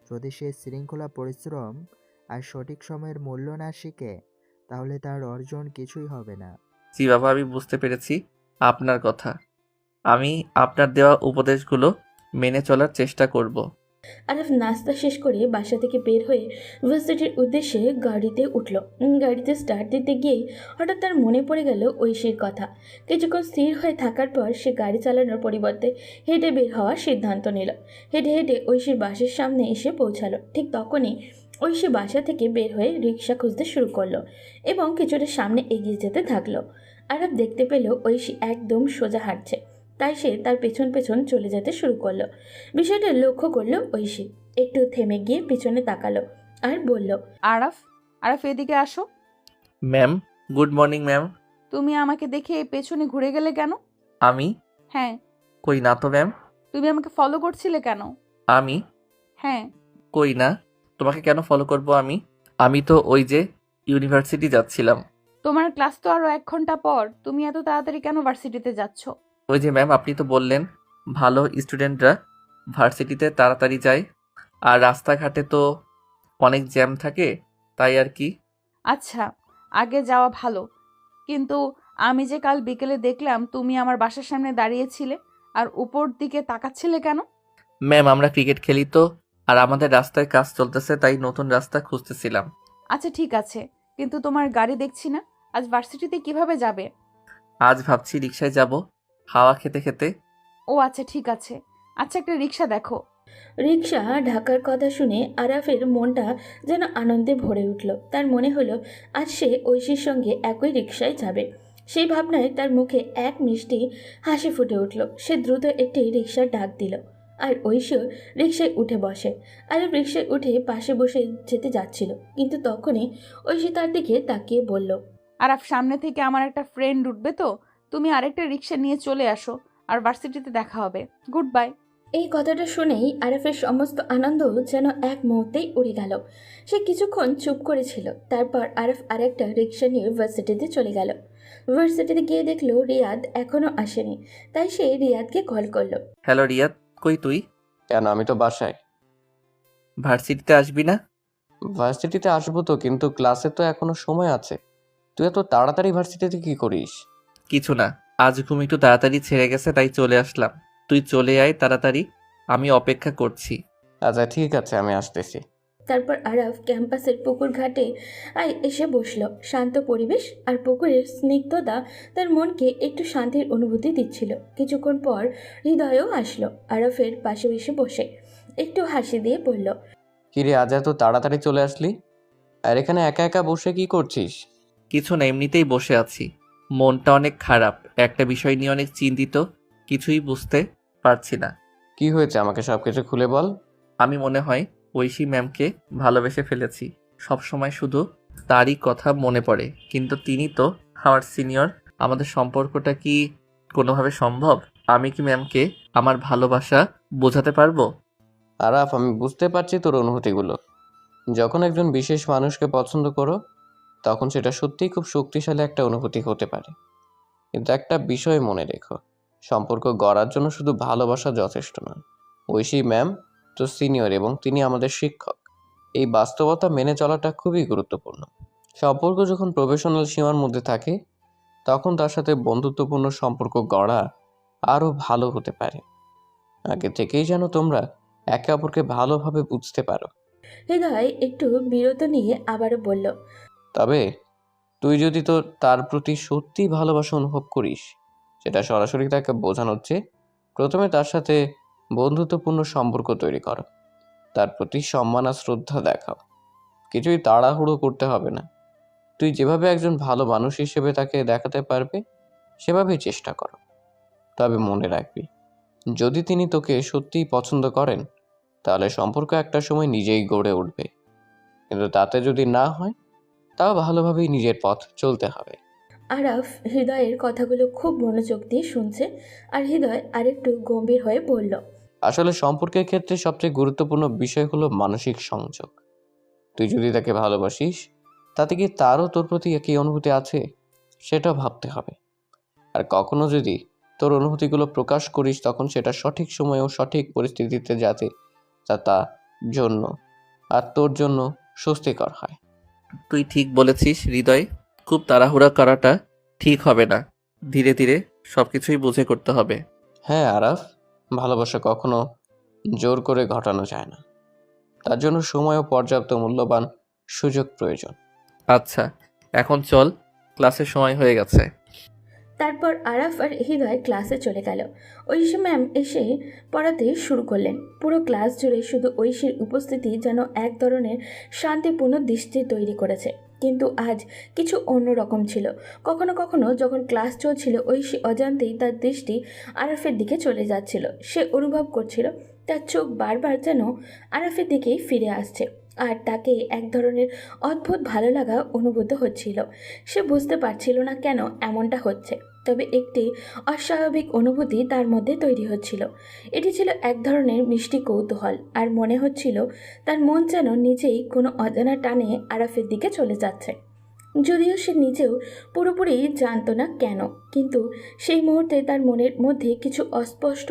যদি সে শৃঙ্খলা, পরিশ্রম আর সঠিক সময়ের মূল্য না শিখে, তাহলে তার অর্জন কিছুই হবে না। জি বাবা, আমি বুঝতে পেরেছি আপনার কথা। আমি আপনার দেওয়া উপদেশগুলো মেনে চলার চেষ্টা করব। আরাফ নাস্তা শেষ করে বাসা থেকে বের হয়ে ভার্সিটির উদ্দেশ্যে গাড়িতে উঠল। গাড়িতে স্টার্ট দিতে গিয়ে হঠাৎ তার মনে পড়ে গেল ঐশীর কথা। কিছুক্ষণ স্থির হয়ে থাকার পর সে গাড়ি চালানোর পরিবর্তে হেঁটে বের হওয়ার সিদ্ধান্ত নিল। হেঁটে হেঁটে ঐশীর বাসের সামনে এসে পৌঁছালো। ঠিক তখনই ঐশী বাসা থেকে বের হয়ে রিক্সা খুঁজতে শুরু করলো এবং কিছুটা সামনে এগিয়ে যেতে থাকলো। আরাফ দেখতে পেল ঐশী একদম সোজা হাঁটছে, তাই সে তার পেছন পেছন চলে যেতে শুরু করলো। বিষয়টা লক্ষ্য করলো ঐশী, একটু থেমে গিয়ে পিছনে তাকালো আর বলল, আরাফ, আরাফ এদিকে আসো। Ma'am, good morning ma'am. তুমি আমাকে দেখে পেছনে ঘুরে গেলে কেন? আমি? হ্যাঁ। কই না তো ম্যাম। তুমি আমাকে ফলো করছিলে কেন? আমি? হ্যাঁ। কই না, তোমাকে কেন ফলো করব আমি? আমি তো ওই যে ইউনিভার্সিটি যাচ্ছিলাম। তোমার ক্লাস তো আরো 1 ঘন্টা পর, তুমি এত তাড়াতাড়ি কেন ভার্সিটিতে যাচ্ছ? ওই যে ম্যাম, আপনি তো বললেন ভালো স্টুডেন্টরা ভার্সিটিতে তাড়াতাড়ি যায়, আর রাস্তাঘাটে তো অনেক জ্যাম থাকে, তাই আর কি। আচ্ছা, আগে যাওয়া ভালো, কিন্তু আমি যে কাল বিকেলে দেখলাম তুমি আমার বাসার সামনে দাঁড়িয়েছিলে আর উপর দিকে তাকাচ্ছিলে কেন? ম্যাম, আমরা ক্রিকেট খেলি তো, আর আমাদের রাস্তায় কাজ চলতেছে, তাই নতুন রাস্তা খুঁজতেছিলাম। আচ্ছা ঠিক আছে, কিন্তু তোমার গাড়ি দেখছি না। আজ ভার্সিটিতে কিভাবে যাবে? আজ ভাবছি রিক্সায় যাব, হাওয়া খেতে খেতে। ও আচ্ছা ঠিক আছে। আচ্ছা একটা রিক্সা দেখো। রিক্সা ঢাকার কথা শুনে আরাফের মনটা যেন আনন্দে ভরে উঠল। তার মনে হলো আজ সে ঐশীর সঙ্গে একই রিক্সায় যাবে। সেই ভাবনায় তার মুখে এক মিষ্টি হাসি ফুটে উঠল। সে দ্রুত একটি রিক্সার ডাক দিল আর ঐশীও রিক্সায় উঠে বসে। আরাফ রিক্সায় উঠে পাশে বসে যেতে যাচ্ছিল, কিন্তু তখনই ঐশী তার দিকে তাকিয়ে বলল, আরাফ, সামনে থেকে আমার একটা ফ্রেন্ড উঠবে, তো তুমি আরেকটা রিক্সা নিয়ে চলে আসো, আর ভার্সিটিতে দেখা হবে। Good bye. এই কথাটা শুনেই আরাফের সমস্ত আনন্দ যেন এক মুহূর্তেই উড়ে গেল। সে কিছুক্ষণ চুপ করেছিল, তারপর আরাফ আরেকটা রিক্সা নিয়ে ভার্সিটিতে চলে গেল। ভার্সিটিতে গিয়ে দেখলো রিয়াদ এখনো আসেনি, তাই সে রিয়াদকে কল করলো। হ্যালো রিয়াদ, কই তুই? কেন, আমি তো বাসায়। ভার্সিটিতে আসবি না? ভার্সিটিতে আসবো তো, কিন্তু ক্লাসে তো এখনো সময় আছে। তুই এত তাড়াতাড়ি ভার্সিটিতে কি করিস? কিছু না, আজ ঘুম একটু তাড়াতাড়ি ছেড়ে গেছে, তাই চলে আসলাম। তুই চলে আয় তাড়াতাড়ি, আমি অপেক্ষা করছি। আচ্ছা ঠিক আছে, আমি আসতেছি। তারপর আরাফ ক্যাম্পাসের পুকুর ঘাটে এসে বসলো। শান্ত পরিবেশ আর পুকুরের স্নিগ্ধতা তার মনকে একটু শান্তির অনুভূতি দিচ্ছিল। কিছুক্ষণ পর হৃদয়ও আসলো আরাফের পাশে এসে বসে, একটু হাসি দিয়ে বলল, কিরে, আজ এত তাড়াতাড়ি চলে আসলি? আর এখানে একা একা বসে কি করছিস? কিছু না, এমনিতেই বসে আছি। মনটা অনেক খারাপ, একটা বিষয় নিয়ে অনেক চিন্তিত, কিছুই বুঝতে পারছি না। কি হয়েছে, আমাকে সবকিছু খুলে বল। আমি মনে হয় ঐশী ম্যামকে ভালোবেসে ফেলেছি। সব সময় শুধু তারই কথা মনে পড়ে, কিন্তু তিনি তো আমার সিনিয়র। আমাদের সম্পর্কটা কি কোনোভাবে সম্ভব? আমি কি ম্যামকে আমার ভালোবাসা বোঝাতে পারবো? আরাফ, আমি বুঝতে পারছি তোর অনুভূতিগুলো। যখন একজন বিশেষ মানুষকে পছন্দ করো, তখন সেটা সত্যিই খুব শক্তিশালী একটা অনুভূতি হতে পারে। কিন্তু একটা বিষয় মনে রেখো, সম্পর্ক গড়ার জন্য শুধু ভালোবাসা যথেষ্ট নয়। ঐশী ম্যাম তো সিনিয়র এবং তিনি আমাদের শিক্ষক। এই বাস্তবতা মেনে চলাটা খুবই গুরুত্বপূর্ণ। সম্পর্ক যখন প্রফেশনাল সীমার মধ্যে থাকে, তখন তার সাথে বন্ধুত্বপূর্ণ সম্পর্ক গড়া আরও ভালো হতে পারে। আগে থেকেই যেন তোমরা একে অপরকে ভালোভাবে বুঝতে পারো। হৃদয় একটু বিরত নিয়ে আবারও বলল, তবে তুই যদি তার প্রতি সত্যি ভালোবাসা অনুভব করিস, সেটা সরাসরি তাকে বোঝানোর চেয়ে প্রথমে তার সাথে বন্ধুত্বপূর্ণ সম্পর্ক তৈরি করো। তার প্রতি সম্মান আর শ্রদ্ধা দেখাও। কিছুই তাড়াহুড়ো করতে হবে না। তুই যেভাবে একজন ভালো মানুষ হিসেবে তাকে দেখাতে পারবে, সেভাবেই চেষ্টা করো। তবে মনে রাখবি, যদি তিনি তোকে সত্যিই পছন্দ করেন, তাহলে সম্পর্ক একটা সময় নিজেই গড়ে উঠবে। কিন্তু তাতে যদি না হয়, তাও ভালোভাবেই নিজের পথ চলতে হবে। আরাফ হৃদয়ের কথাগুলো খুব মনোযোগ দিয়ে শুনছে, আর হৃদয় আরেকটু গম্ভীর হয়ে বলল, আসলে সম্পর্কের ক্ষেত্রে সবচেয়ে গুরুত্বপূর্ণ বিষয় হলো মানসিক সংযোগ। তুই যদি তাকে ভালোবাসিস, তাতে কি তারও তোর প্রতি একই অনুভূতি আছে, সেটা ভাবতে হবে। আর কখনো যদি তোর অনুভূতিগুলো প্রকাশ করিস, তখন সেটা সঠিক সময়ে ও সঠিক পরিস্থিতিতে যাতে তা জন্য আর তোর জন্য স্বস্তিকর হয়। তুই ঠিক বলেছিস হৃদয়, খুব তাড়াহুড়া করাটা ঠিক হবে না। ধীরে ধীরে সবকিছুই বুঝে করতে হবে। হ্যাঁ আরাফ, ভালোবাসা কখনো জোর করে ঘটানো যায় না। তার জন্য সময় ও পর্যাপ্ত মূল্যবান সুযোগ প্রয়োজন। আচ্ছা, এখন চল, ক্লাসের সময় হয়ে গেছে। তারপর আরাফ আর হৃদয় ক্লাসে চলে গেল। ঐশী ম্যাম এসে পড়াতে শুরু করলেন। পুরো ক্লাস জুড়ে শুধু ঐশীর উপস্থিতি যেন এক ধরনের শান্তিপূর্ণ দৃষ্টি তৈরি করেছে। কিন্তু আজ কিছু অন্যরকম ছিল। কখনো কখনো যখন ক্লাস চলছিল, ঐশী অজান্তেই তার দৃষ্টি আরাফের দিকে চলে যাচ্ছিল। সে অনুভব করছিল তার চোখ বারবার যেন আরাফের দিকেই ফিরে আসছে, আর তাকে এক ধরনের অদ্ভুত ভালো লাগা অনুভূত হচ্ছিল। সে বুঝতে পারছিল না কেন এমনটা হচ্ছে, তবে একটি অস্বাভাবিক অনুভূতি তার মধ্যে তৈরি হচ্ছিল। এটি ছিল এক ধরনের মিষ্টি কৌতূহল, আর মনে হচ্ছিল তার মন যেন নিজেই কোনো অজানা টানে আরাফের দিকে চলে যাচ্ছে। যদিও সে নিজেও পুরোপুরি জানতো না কেন, কিন্তু সেই মুহূর্তে তার মনের মধ্যে কিছু অস্পষ্ট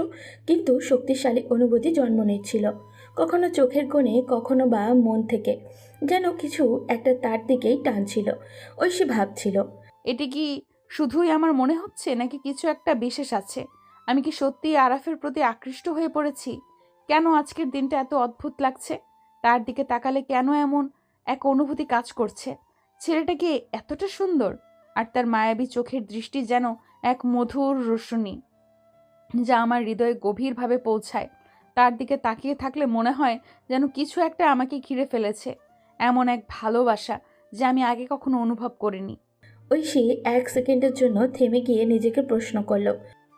কিন্তু শক্তিশালী অনুভূতি জন্ম নিচ্ছিল। কখনো চোখের কোণে, কখনো বা মন থেকে যেন কিছু একটা তার দিকেই টানছিল। ঐশী ভাবছিল, এটি কি শুধুই আমার মনে হচ্ছে, নাকি কিছু একটা বিশেষ আছে? আমি কি সত্যিই আরাফের প্রতি আকৃষ্ট হয়ে পড়েছি? কেন আজকের দিনটা এত অদ্ভুত লাগছে? তার দিকে তাকালে কেন এমন এক অনুভূতি কাজ করছে? ছেলেটা কি এতটা সুন্দর? আর তার মায়াবী চোখের দৃষ্টি যেন এক মধুর রোশনী, যা আমার হৃদয়ে গভীরভাবে পৌঁছায়। তার দিকে তাকিয়ে থাকলে মনে হয় যেন কিছু একটা আমাকে ঘিরে ফেলেছে, এমন এক ভালোবাসা যা আমি আগে কখনো অনুভব করিনি। ঐশী এক সেকেন্ডের জন্য থেমে গিয়ে নিজেকে প্রশ্ন করল,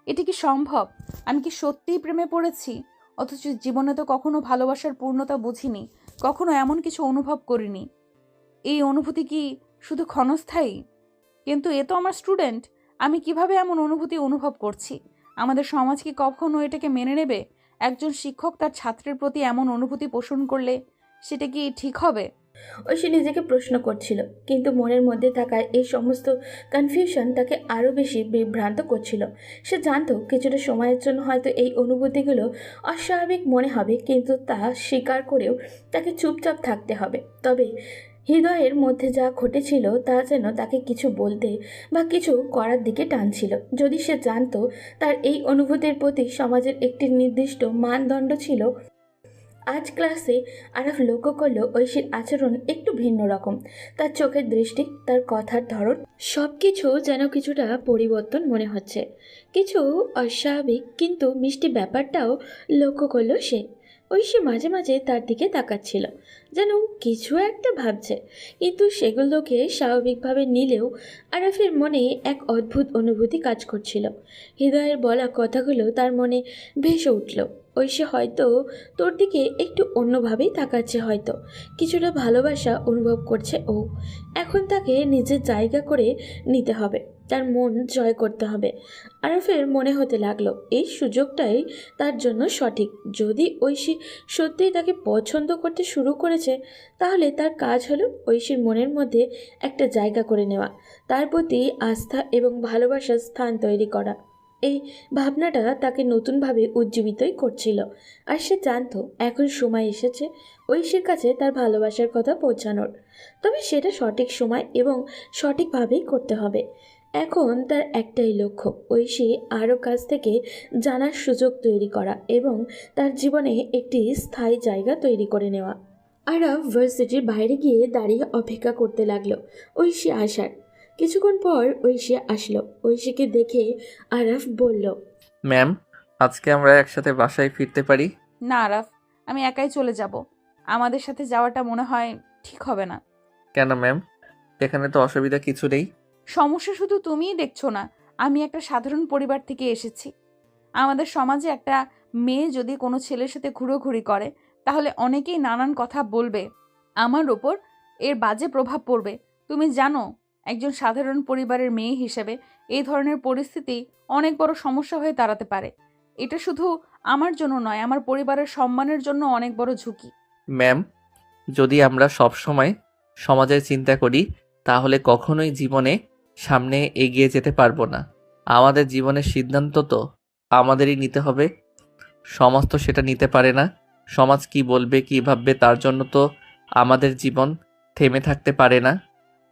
এটি কি সম্ভব? আমি কি সত্যিই প্রেমে পড়েছি? অথচ জীবনে তো কখনো ভালোবাসার পূর্ণতা বুঝিনি, কখনো এমন কিছু অনুভব করিনি। এই অনুভূতি কি শুধু ক্ষণস্থায়ী? কিন্তু এ তো আমার স্টুডেন্ট, আমি কিভাবে এমন অনুভূতি অনুভব করছি? আমাদের সমাজ কি কখনো এটাকে মেনে নেবে? একজন শিক্ষক তার ছাত্রের প্রতি এমন অনুভূতি পোষণ করলে সেটা কি ঠিক হবে? ঐশী নিজেকে প্রশ্ন করছিল, কিন্তু মনের মধ্যে থাকা এই সমস্ত কনফিউশন তাকে আরও বেশি বিভ্রান্ত করছিল। সে জানতো কিছুটা সময়ের জন্য হয়তো এই অনুভূতিগুলো অস্বাভাবিক মনে হবে, কিন্তু তা স্বীকার করেও তাকে চুপচাপ থাকতে হবে। তবে হৃদয়ের মধ্যে যা ঘটেছিল তা যেন তাকে কিছু বলতে বা কিছু করার দিকে টানছিল। যদি সে জানতো তার এই অনুভূতির প্রতি সমাজের একটি নির্দিষ্ট মানদণ্ড ছিল। আজ ক্লাসে আরাফ লক্ষ্য করলো ঐশীর আচরণ একটু ভিন্ন রকম। তার চোখের দৃষ্টি, তার কথার ধরন, সব কিছু যেন কিছুটা পরিবর্তন মনে হচ্ছে। কিছু অস্বাভাবিক কিন্তু মিষ্টি ব্যাপারটাও লক্ষ্য করলো সে। ঐশী মাঝে মাঝে তার দিকে তাকাচ্ছিল, যেন কিছু একটা ভাবছে, কিন্তু সেগুলোকে স্বাভাবিকভাবে নিলেও আরাফের মনে এক অদ্ভুত অনুভূতি কাজ করছিল। হৃদয়ের বলা কথাগুলো তার মনে ভেসে উঠল। ঐশী হয়তো তোর দিকে একটু অন্যভাবেই তাকাচ্ছে, হয়তো কিছুটা ভালোবাসা অনুভব করছে ও। এখন তাকে নিজের জায়গা করে নিতে হবে, তার মন জয় করতে হবে। আরাফের মনে হতে লাগলো এই সুযোগটাই তার জন্য সঠিক। যদি ঐশী সত্যিই তাকে পছন্দ করতে শুরু করেছে, তাহলে তার কাজ হলো ঐশীর মনের মধ্যে একটা জায়গা করে নেওয়া, তার প্রতি আস্থা এবং ভালোবাসার স্থান তৈরি করা। এই ভাবনাটা তাকে নতুনভাবে উজ্জীবিতই করছিল। আর সে জানতো এখন সময় এসেছে ঐশীর কাছে তার ভালোবাসার কথা পৌঁছানোর। তবে সেটা সঠিক সময় এবং সঠিকভাবেই করতে হবে। এখন তার একটাই লক্ষ্য, ঐশী আরও কাছ থেকে জানার সুযোগ তৈরি করা এবং তার জীবনে একটি স্থায়ী জায়গা তৈরি করে নেওয়া। আরাফ ভার্সিটির বাইরে গিয়ে দাঁড়িয়ে অপেক্ষা করতে লাগলো ঐশী আসার। কিছুক্ষণ পর ঐশী আসলো। ঐশীকে দেখে আরাফ বলল, ম্যাম, আজকে আমরা একসাথে বাসায় ফিরতে পারি? না আরাফ, আমি একাই চলে যাব। আমাদের সাথে যাওয়াটা মনে হয় ঠিক হবে না। কেন ম্যাম? এখানে তো অসুবিধা কিছু নেই। সমস্যা শুধু তুমিই দেখছো না, আমি একটা সাধারণ পরিবার থেকে এসেছি। আমাদের সমাজে একটা মেয়ে যদি কোনো ছেলের সাথে ঘুরোঘুরি করে তাহলে অনেকেই নানান কথা বলবে, আমার ওপর এর বাজে প্রভাব পড়বে। তুমি জানো, একজন সাধারণ পরিবারের মেয়ে হিসেবে এই ধরনের পরিস্থিতি অনেক বড় সমস্যা হয়ে দাঁড়াতে পারে। এটা শুধু আমার জন্য নয়, আমার পরিবারের সম্মানের জন্য অনেক বড় ঝুঁকি। ম্যাম, যদি আমরা সব সময় সমাজের চিন্তা করি তাহলে কখনোই জীবনে সামনে এগিয়ে যেতে পারবো না। আমাদের জীবনের সিদ্ধান্ত তো আমাদেরই নিতে হবে। সমাজ তো সেটা নিতে পারে না। সমাজ কি বলবে, কি ভাববে, তার জন্য তো আমাদের জীবন থেমে থাকতে পারে না।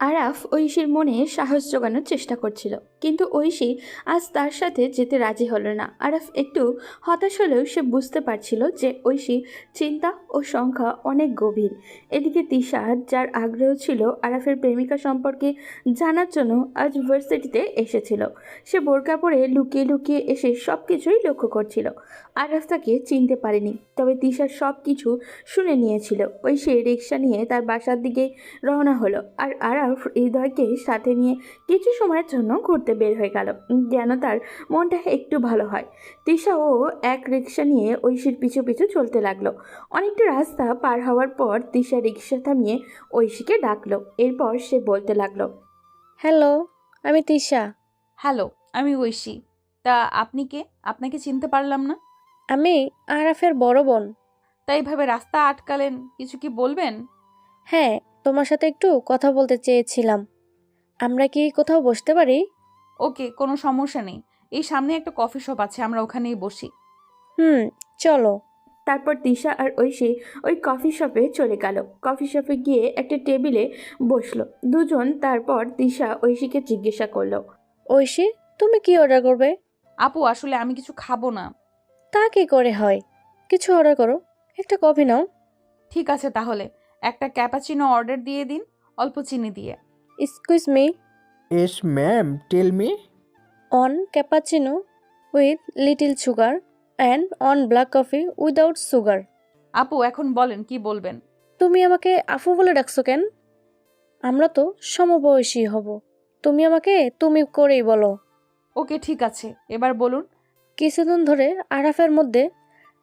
আরাফ ঐশীর মনে সাহস জোগানোর চেষ্টা করছিল, কিন্তু ঐশী আজ তার সাথে যেতে রাজি হলো না। আরাফ একটু হতাশ হলেও সে বুঝতে পারছিল যে ঐশী চিন্তা ও সংখ্যা অনেক গভীর। এদিকে তিশা, যার আগ্রহ ছিল আরাফের প্রেমিকা সম্পর্কে জানার জন্য, আজ ভার্সিটিতে এসেছিল। সে বোরকা পরে লুকিয়ে লুকিয়ে এসে সব কিছুই লক্ষ্য করছিল। আরাফ তাকে চিনতে পারেনি, তবে তিশার সব কিছু শুনে নিয়েছিল। ঐশী রিক্সা নিয়ে তার বাসার দিকে রওনা হলো, আর আরাফ হৃদয়কে সাথে নিয়ে কিছু সময়ের জন্য ঘুরতে বের হয়ে গেল, যেন তার মনটা একটু ভালো হয়। তিশাও এক রিক্সা নিয়ে ঐশীর পিছু পিছু চলতে লাগলো। অনেকটা রাস্তা পার হওয়ার পর তিশা রিক্সা থামিয়ে ঐশীকে ডাকলো। এরপর সে বলতে লাগলো, হ্যালো, আমি তিশা। হ্যালো, আমি ঐশী। তা আপনি কে? আপনাকে চিনতে পারলাম না। আমি আরাফের বড় বোন। তাই এভাবে রাস্তা আটকালেন, কিছু কি বলবেন? হ্যাঁ, তোমার সাথে একটু কথা বলতে চেয়েছিলাম। আমরা কি কোথাও বসতে পারি? ওকে, কোনো সমস্যা নেই। এই সামনে একটা কফি শপ আছে, আমরা ওখানেই বসি। হুম, চলো। তারপর তিশা আর ঐশী ওই কফি শপে চলে গেল। কফি শপে গিয়ে একটা টেবিলে বসলো দুজন। তারপর তিশা ঐশীকে জিজ্ঞাসা করলো, ঐশী, তুমি কি অর্ডার করবে? আপু, আসলে আমি কিছু খাবো না। তা কি করে হয়? কিছু অর্ডার করো, একটা কফি নাও। ঠিক আছে, তাহলে একটা ক্যাপাচিনো অর্ডার দিয়ে দিন, অল্প চিনি দিয়ে। Excuse me, yes ma'am, tell me. One cappuccino with little sugar and one black coffee without sugar. আপু, এখন বলেন কি বলবেন। তুমি আমাকে আফু বলে ডাকছো কেন? আমরা তো সমবয়সী হব। তুমি আমাকে তুমি করেই বলো। ওকে, ঠিক আছে, এবার বলুন। কিছুদিন ধরে আরাফের মধ্যে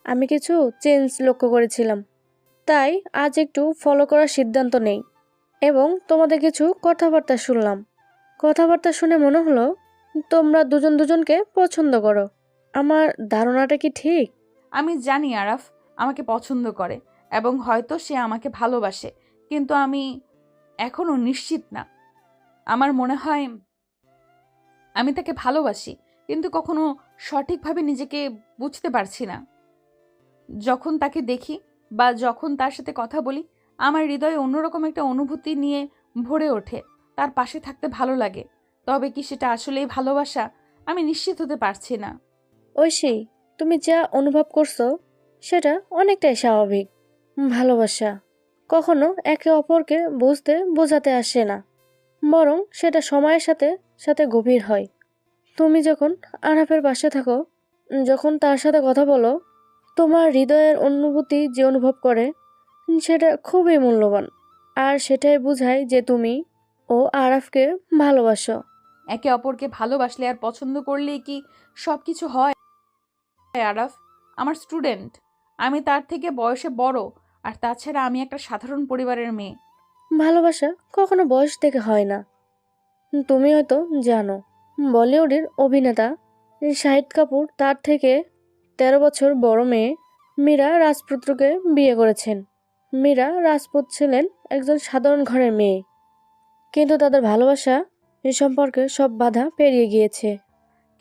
আমি কিছু চেঞ্জ লক্ষ্য করেছিলাম, তাই আজ একটু ফলো করার সিদ্ধান্ত নেই। এবং তোমাদের কিছু কথাবার্তা শুনলাম। কথাবার্তা শুনে মনে হলো তোমরা দুজন দুজনকে পছন্দ করো। আমার ধারণাটা কি ঠিক? আমি জানি আরাফ আমাকে পছন্দ করে এবং হয়তো সে আমাকে ভালোবাসে, কিন্তু আমি এখনো নিশ্চিত না। আমার মনে হয় আমি তাকে ভালোবাসি, কিন্তু কখনো সঠিকভাবে নিজেকে বুঝতে পারছি না। যখন তাকে দেখি বা যখন তার সাথে কথা বলি, আমার হৃদয়ে অন্যরকম একটা অনুভূতি নিয়ে ভরে ওঠে। তার পাশে থাকতে ভালো লাগে, তবে কি সেটা আসলেই ভালোবাসা, আমি নিশ্চিত হতে পারছি না। ঐশী, তুমি যা অনুভব করছো সেটা অনেকটাই স্বাভাবিক। ভালোবাসা কখনো একে অপরকে বুঝতে বোঝাতে আসে না, বরং সেটা সময়ের সাথে সাথে গভীর হয়। তুমি যখন আরাফের পাশে থাকো, যখন তার সাথে কথা বলো, তোমার হৃদয়ের অনুভূতি যে অনুভব করে সেটা খুবই মূল্যবান। আর সেটাই বোঝায় যে তুমি ও আরাফকে ভালোবাসো। একে অপরকে ভালোবাসলে আর পছন্দ করলেই কি সব কিছু হয়? আরাফ আমার স্টুডেন্ট, আমি তার থেকে বয়সে বড়, আর তাছাড়া আমি একটা সাধারণ পরিবারের মেয়ে। ভালোবাসা কখনো বয়স থেকে হয় না। তুমি হয়তো জানো, বলিউডের অভিনেতা শাহিদ কাপুর তার থেকে 13 বছর বড় মেয়ে মীরা রাজপুতকে বিয়ে করেছেন। মীরা রাজপুত ছিলেন একজন সাধারণ ঘরের মেয়ে, কিন্তু তাদের ভালোবাসা এ সম্পর্কে সব বাধা পেরিয়ে গিয়েছে।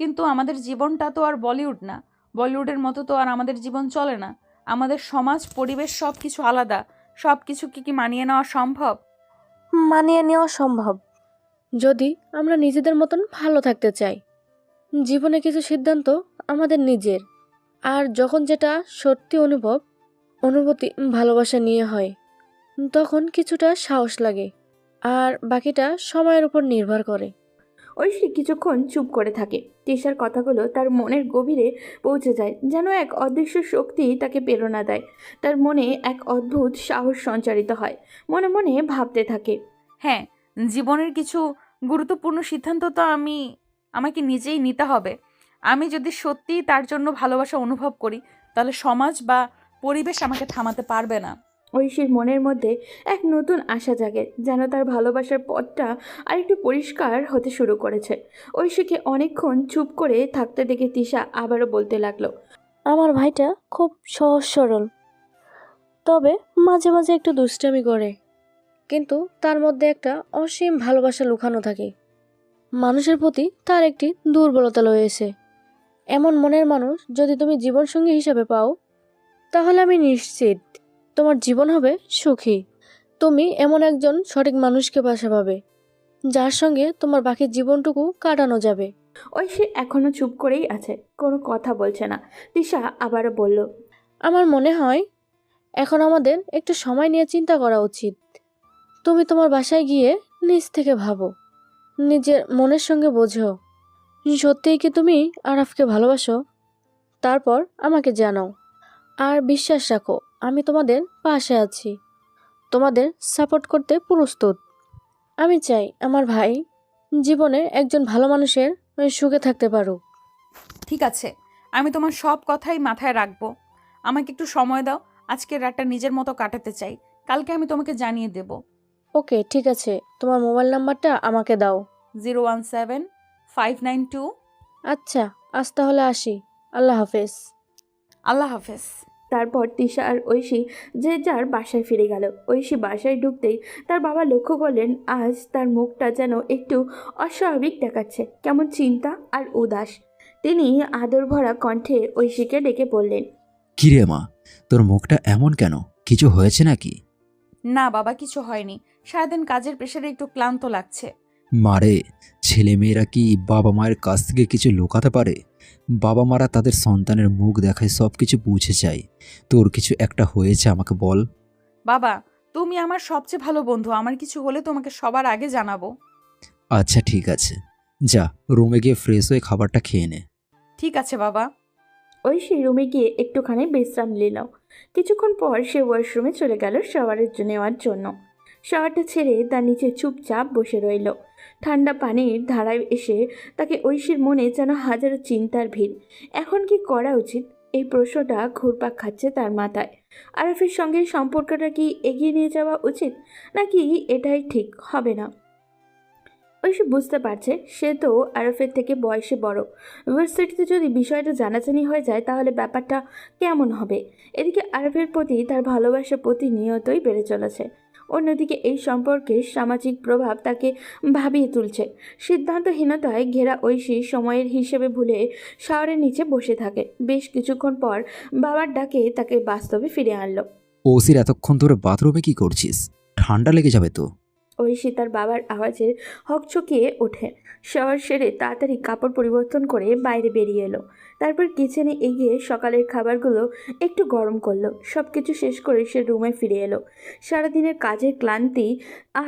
কিন্তু আমাদের জীবনটা তো আর বলিউড না। বলিউডের মতো তো আর আমাদের জীবন চলে না। আমাদের সমাজ পরিবেশ সব কিছু আলাদা। সব কিছু কি মানিয়ে নেওয়া সম্ভব? মানিয়ে নেওয়া সম্ভব যদি আমরা নিজেদের মতন ভালো থাকতে চাই। জীবনে কিছু সিদ্ধান্ত আমাদের নিজের, আর যখন যেটা সত্যি অনুভূতি ভালোবাসা নিয়ে হয়, তখন কিছুটা সাহস লাগে, আর বাকিটা সময়ের উপর নির্ভর করে। ঐশী কিছুক্ষণ চুপ করে থাকে। তিশার কথাগুলো তার মনের গভীরে পৌঁছে যায়, যেন এক অদৃশ্য শক্তি তাকে প্রেরণা দেয়। তার মনে এক অদ্ভুত সাহস সঞ্চারিত হয়। মনে মনে ভাবতে থাকে, হ্যাঁ, জীবনের কিছু গুরুত্বপূর্ণ সিদ্ধান্ত তো আমাকে নিজেই নিতে হবে। আমি যদি সত্যিই তার জন্য ভালোবাসা অনুভব করি, তাহলে সমাজ বা পরিবেশ আমাকে থামাতে পারবে না। ঐশীর মনের মধ্যে এক নতুন আশা জাগে, যেন তার ভালোবাসার পথটা আরেকটু পরিষ্কার হতে শুরু করেছে। ঐশীকে অনেকক্ষণ চুপ করে থাকতে দেখে তিশা আবারও বলতে লাগলো, আমার ভাইটা খুব সহজ সরল, তবে মাঝে মাঝে একটু দুষ্টামি করে, কিন্তু তার মধ্যে একটা অসীম ভালোবাসা লুকানো থাকে। মানুষের প্রতি তার একটি দুর্বলতা রয়েছে। এমন মনের মানুষ যদি তুমি জীবনসঙ্গী হিসেবে পাও, তাহলে আমি নিশ্চিত তোমার জীবন হবে সুখী। তুমি এমন একজন সঠিক মানুষকে বাসা পাবে, যার সঙ্গে তোমার বাকি জীবনটুকু কাটানো যাবে। ঐশী এখনো চুপ করেই আছে, কোনো কথা বলছে না। তিশা আবারও বলল, আমার মনে হয় এখন আমাদের একটু সময় নিয়ে চিন্তা করা উচিত। তুমি তোমার বাসায় গিয়ে নিজ থেকে ভাবো, নিজের মনের সঙ্গে বোঝো, সত্যিই কি তুমি আরাফকে ভালোবাসো? তারপর আমাকে জানাও, আর বিশ্বাস রাখো আমি তোমাদের পাশে আছি, তোমাদের সাপোর্ট করতে প্রস্তুত। আমি চাই আমার ভাই জীবনে একজন ভালো মানুষের সুখে থাকতে পারুক। ঠিক আছে, আমি তোমার সব কথাই মাথায় রাখবো। আমাকে একটু সময় দাও। আজকের রাতটা নিজের মতো কাটাতে চাই। কালকে আমি তোমাকে জানিয়ে দেব। ওকে, ঠিক আছে, তোমার মোবাইল নাম্বারটা আমাকে দাও। 017592। আচ্ছা, আজ তাহলে আসি। আল্লাহ হাফেজ। আল্লাহ হাফেজ। তারপর তিশা আর ঐশী যে যার বাসায় ফিরে গেল। ঐশী বাসায় ঢুকতেই তার বাবা লক্ষ্য করলেন আজ তার মুখটা যেন একটু অস্বাভাবিক দেখাচ্ছে, কেমন চিন্তা আর উদাস। তিনি আদর ভরা কণ্ঠে ঐশীকে ডেকে বললেন, কিরে মা, তোর মুখটা এমন কেন? কিছু হয়েছে নাকি? না বাবা, কিছু হয়নি। সারাদিন কাজের প্রেশারে একটু ক্লান্ত লাগছে। মারে, ছেলেমেয়েরা কি বাবা মায়ের কাছ থেকে কিছু লুকাতে পারে? বাবা মারা তাদের সন্তানের মুখ দেখায় সব কিছু বুঝে যায়। তোর কিছু একটা হয়েছে আমাকে বল। বাবা, তুমি আমার সবচেয়ে ভালো বন্ধু। আমার কিছু হলে তোমাকে সবার আগে জানাবো। আচ্ছা ঠিক আছে, যা রুমে গিয়ে ফ্রেশ হয়ে খাবারটা খেয়ে নে। ঠিক আছে বাবা। ঐশী রুমে গিয়ে একটুখানি বিশ্রাম নিল। কিছুক্ষণ পর সে ওয়াশরুমে চলে গেল শাওয়ারের নেওয়ার জন্য। শাওয়ারটা ছেড়ে তার নিচে চুপচাপ বসে রইল। ঠান্ডা পানির ধারায় এসে তাকে ঐশীর মনে যেন হাজারো চিন্তার ভিড়। এখন কি করা উচিত, এই প্রশ্নটা ঘুরপাক খাচ্ছে তার মাথায়। আরাফের সঙ্গে সম্পর্কটা কি এগিয়ে নিয়ে যাওয়া উচিত, নাকি এটাই ঠিক হবে না? ঐশী বুঝতে পারছে সে তো আরাফের থেকে বয়সে বড়। ইউনিভার্সিটিতে যদি বিষয়টা জানাজানি হয়ে যায় তাহলে ব্যাপারটা কেমন হবে। এদিকে আরাফের প্রতি তার ভালোবাসা প্রতিনিয়তই বেড়ে চলেছে। অন্যদিকে এই সম্পর্কের সামাজিক প্রভাব তাকে ভাবিয়ে তুলছে। সিদ্ধান্তহীনতায় ঘেরা ঐশী সময়ের হিসেবে ভুলে শাওয়ারের নিচে বসে থাকে। বেশ কিছুক্ষণ পর বাবার ডাকে তাকে বাস্তবে ফিরে আনলো। ওসির এতক্ষণ ধরে বাথরুমে কি করছিস? ঠান্ডা লেগে যাবে তো। ঐশী তার বাবার আওয়াজে হকচকিয়ে ওঠে। শাওয়ার সেরে তাড়াতাড়ি কাপড় পরিবর্তন করে বাইরে বেরিয়ে এলো। তারপর কিচেনে এগিয়ে সকালের খাবারগুলো একটু গরম করলো। সব কিছু শেষ করে সে রুমে ফিরে এলো। সারাদিনের কাজের ক্লান্তি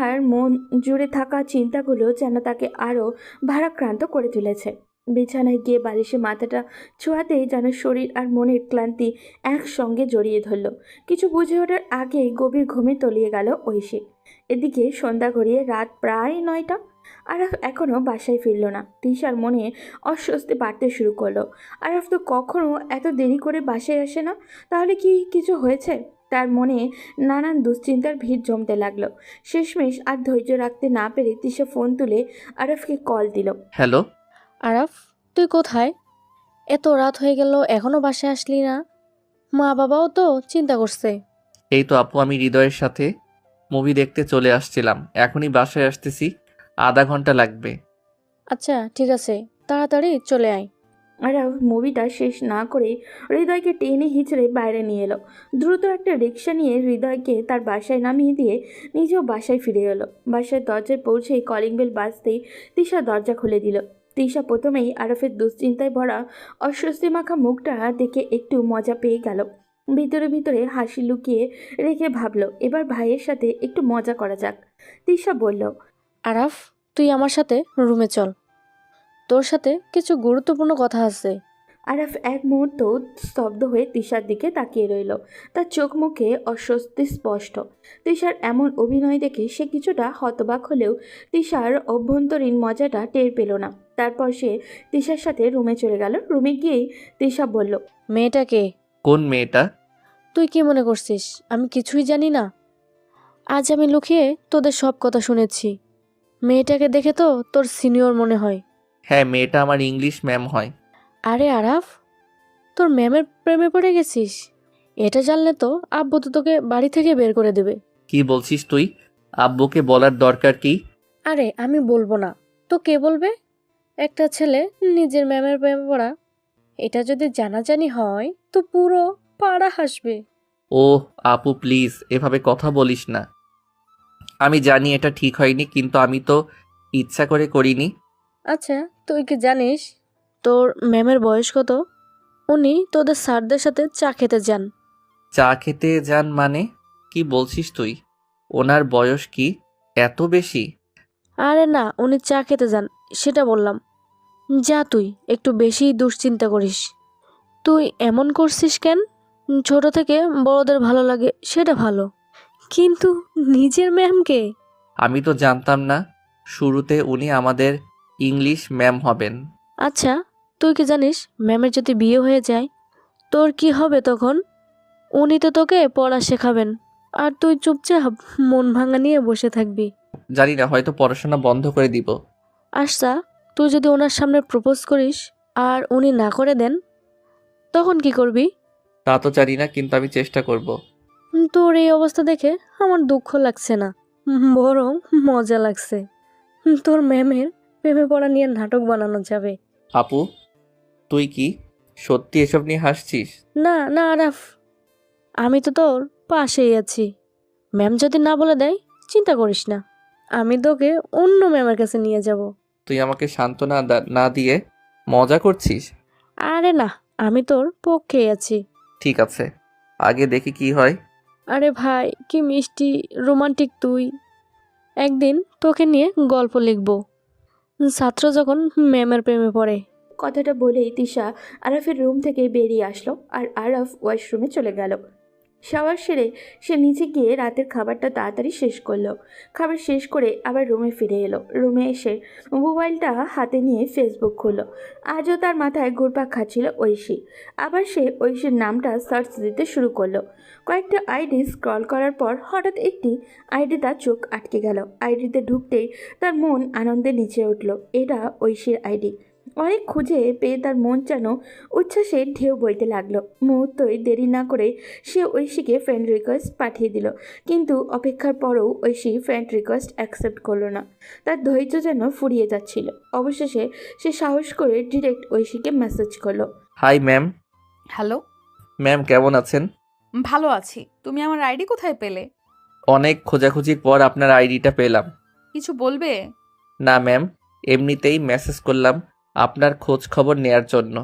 আর মন জুড়ে থাকা চিন্তাগুলো যেন তাকে আরও ভারাক্রান্ত করে তুলেছে। বিছানায় গিয়ে বালিশে মাথাটা ছোঁয়াতেই যেন শরীর আর মনের ক্লান্তি একসঙ্গে জড়িয়ে ধরল। কিছু বুঝে ওঠার আগেই গভীর ঘুমে তলিয়ে গেল ঐশী। এদিকে সন্ধ্যা গড়িয়ে রাত প্রায় 9টা। আরাফ এখনও বাসায় ফিরল না। তিশার মনে অস্বস্তি বাড়তে শুরু করলো। আরাফ তো কখনো এত দেরি করে বাসায় আসে না, তাহলে কি কিছু হয়েছে? তার মনে নানান দুশ্চিন্তার ভিড় জমতে লাগলো। শেষমেশ আর ধৈর্য রাখতে না পেরে তিশা ফোন তুলে আরাফকে কল দিল। হ্যালো। আরাফ, তুই কোথায়? এত রাত হয়ে গেল এখনো বাসায় আসলি না? মা বাবাও তো চিন্তা করছে। এই তো আপু, আমি হৃদয়ের সাথে মুভি দেখতে চলে আসছিলাম। এখনই বাসায় আসতেছি, আধা ঘন্টা লাগবে। আচ্ছা ঠিক আছে, তাড়াতাড়ি চলে আয়। আরাফ মুভিটা শেষ না করে হৃদয়কে টেনে হিঁচড়ে বাইরে নিয়ে এলো। দ্রুত একটা রিক্সা নিয়ে হৃদয়কে তার বাসায় নামিয়ে দিয়ে নিজেও বাসায় ফিরে এলো। বাসায় দরজায় পৌঁছেই কলিং বেল বাজতেই তিশা দরজা খুলে দিল। তিশা প্রথমেই আরাফের দুশ্চিন্তায় ভরা অস্বস্তি মাখা মুখটা দেখে একটু মজা পেয়ে গেল। ভিতরে ভিতরে হাসি লুকিয়ে রেখে ভাবলো এবার ভাইয়ের সাথে একটু মজা করা যাক। তিশা বলল, আরাফ, তুই আমার সাথে রুমে চল, তোর সাথে কিছু গুরুত্বপূর্ণ কথা আছে। আরাফ এক মুহূর্ত স্তব্ধ হয়ে তিশার দিকে তাকিয়ে রইল। তার চোখ মুখে অস্বস্তি স্পষ্ট। তিশার এমন অভিনয় দেখে সে কিছুটা হতবাক হলেও তিশার অভ্যন্তরীণ মজাটা টের পেল না। তারপর সে তিশার সাথে রুমে চলে গেল। রুমে গিয়েই তিশা বলল, মেয়েটাকে কোন মেয়েটা? তুই কি মনে করছিস আমি কিছুই জানি না? আজ আমি লুকিয়ে তোদের সব কথা শুনেছি। মেয়েটাকে দেখে তো তোর সিনিয়র মনে হয়। হ্যাঁ, মেয়েটা আমার ইংলিশ ম্যাম হয়। আরে আরাফ, তোর ম্যামের প্রেমে পড়ে গেছিস? এটা জানলে তো আব্বু তো তোকে বাড়ি থেকে বের করে দেবে। কি বলছিস তুই? আব্বুকে বলার দরকার কি? আরে আমি বলবো না তো কে বলবে? একটা ছেলে নিজের ম্যামের প্রেমে পড়া, এটা যদি জানাজানি হয় তো পুরো পাড়া হাসবে। ওহ আপু, প্লিজ এভাবে কথা বলিস না। আমি জানি এটা ঠিক হয়নি, কিন্তু আমি তো ইচ্ছা করে করিনি। আচ্ছা, তুই কি জানিস তোর ম্যামের বয়স কত? উনি তোদের স্যারদের সাথে চা খেতে যান। চা খেতে যান মানে? কি বলছিস তুই? ওনার বয়স কি এত বেশি? আরে না, উনি চা খেতে যান সেটা বললাম। যা, তুই একটু বেশি দুশ্চিন্তা করিস। তুই এমন করছিস কেন? ছোট থেকে বড়দের ভালো লাগে সেটা ভালো, কিন্তু নিজের ম্যামকে? আমি তো জানতাম না শুরুতে উনি আমাদের ইংলিশ ম্যাম হবেন। আচ্ছা, তুই কি জানিস ম্যামের যদি বিয়ে হয়ে যায় তোর কি হবে তখন? উনি তো তোকে পড়া শেখাবেন আর তুই চুপচাপ মন ভাঙা নিয়ে বসে থাকবি। জানি না, হয়তো পড়াশোনা বন্ধ করে দিব। আচ্ছা, তুই যদি ওনার সামনে প্রপোজ করিস আর উনি না করে দেন তখন কি করবি? তা তো জানি না, কিন্তু আমি চেষ্টা করব। তোর এই অবস্থা দেখে আমার দুঃখ লাগছে না, বরং মজা লাগছে। তোর ম্যামের প্রেমে পড়া নিয়ে নাটক বানানো যাবে। আপু, তুই কি সত্যি এসব নিয়ে হাসছিস? না না আরাফ, আমি তো তোর পাশেই আছি। ম্যাম যদি না বলে দেয় চিন্তা করিস না, আমি তোকে অন্য ম্যামের কাছে নিয়ে যাব। তুই আমাকে সান্ত্বনা না দিয়ে মজা করছিস? আরে না, আমি তোর পক্ষেই আছি। ঠিক আছে, আগে দেখি কি হয়। আরে ভাই, কি মিষ্টি রোমান্টিক তুই। একদিন তোকে নিয়ে গল্প লিখব, ছাত্র যখন ম্যামের প্রেমে পড়ে। কথাটা বলেই তিশা আরাফের রুম থেকে বেরিয়ে আসলো আর আরাফ ওয়াশরুমে চলে গেল। শাওয়ার সেরে সে নিচে গিয়ে রাতের খাবারটা তাড়াতাড়ি শেষ করলো। খাবার শেষ করে আবার রুমে ফিরে এলো। রুমে এসে মোবাইলটা হাতে নিয়ে ফেসবুক খুললো। আজও তার মাথায় ঘুরপাক খাচ্ছিল ঐশী। আবার সে ঐশীর নামটা সার্চ দিতে শুরু করলো। কয়েকটা আইডি স্ক্রল করার পর হঠাৎ একটি আইডি তার চোখ আটকে গেল। আইডিতে ঢুকতেই তার মন আনন্দে নিচে উঠল। এটা ঐশীর আইডি। অনেক খুঁজে পেয়ে তার মন যেন উচ্ছ্বাসে ঢেউ বইতে লাগলো। মুহূর্তই দেরি না করে সে ঐশীকে ফ্রেন্ড রিকোয়েস্ট পাঠিয়ে দিল, কিন্তু অপেক্ষার পরেও ঐশী ফ্রেন্ড রিকোয়েস্ট অ্যাকসেপ্ট করলো না। তার ধৈর্য যেন ফুরিয়ে যাচ্ছিল। অবশেষে সে সাহস করে ডিরেক্ট ঐশীকে মেসেজ করলো। Hi ma'am. হ্যালো। ম্যাম কেমন আছেন? ভালো আছি। তুমি আমার আইডি কোথায় পেলে? অনেক খোঁজাখুঁজির পর আপনার আইডিটা পেলাম। কিছু বলবে? না ম্যাম, এমনিতেই মেসেজ করলাম আপনার খোঁজ খবর নেয়ার জন্য।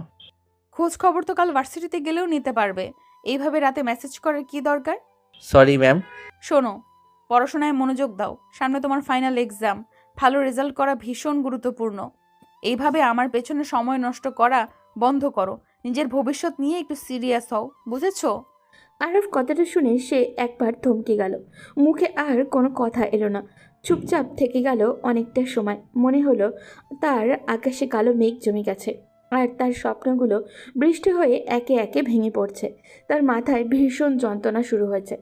খোঁজ খবর তো কাল ভার্সিটিতে গেলেও নিতে পারবে, এইভাবে রাতে মেসেজ করার কি দরকার? Sorry ma'am. শোনো, পড়াশোনায় মনোযোগ দাও, সামনে তোমার ফাইনাল এক্সাম। ভালো রেজাল্ট করা ভীষণ গুরুত্বপূর্ণ। এইভাবে আমার পেছনে সময় নষ্ট করা বন্ধ করো। নিজের ভবিষ্যৎ নিয়ে একটু সিরিয়াস হও, বুঝেছো? আরব কথাটা শুনে সে একবার থমকে গেল। মুখে আর কোনো কথা এলো না। চুপচাপ থেকে গেল অনেকটা সময়। মনে হলো তার আকাশে কালো মেঘ জমে গেছে আর তার স্বপ্নগুলো বৃষ্টি হয়ে একে একে ভেঙে পড়ছে। তার মাথায় ভীষণ যন্ত্রণা শুরু হয়েছে,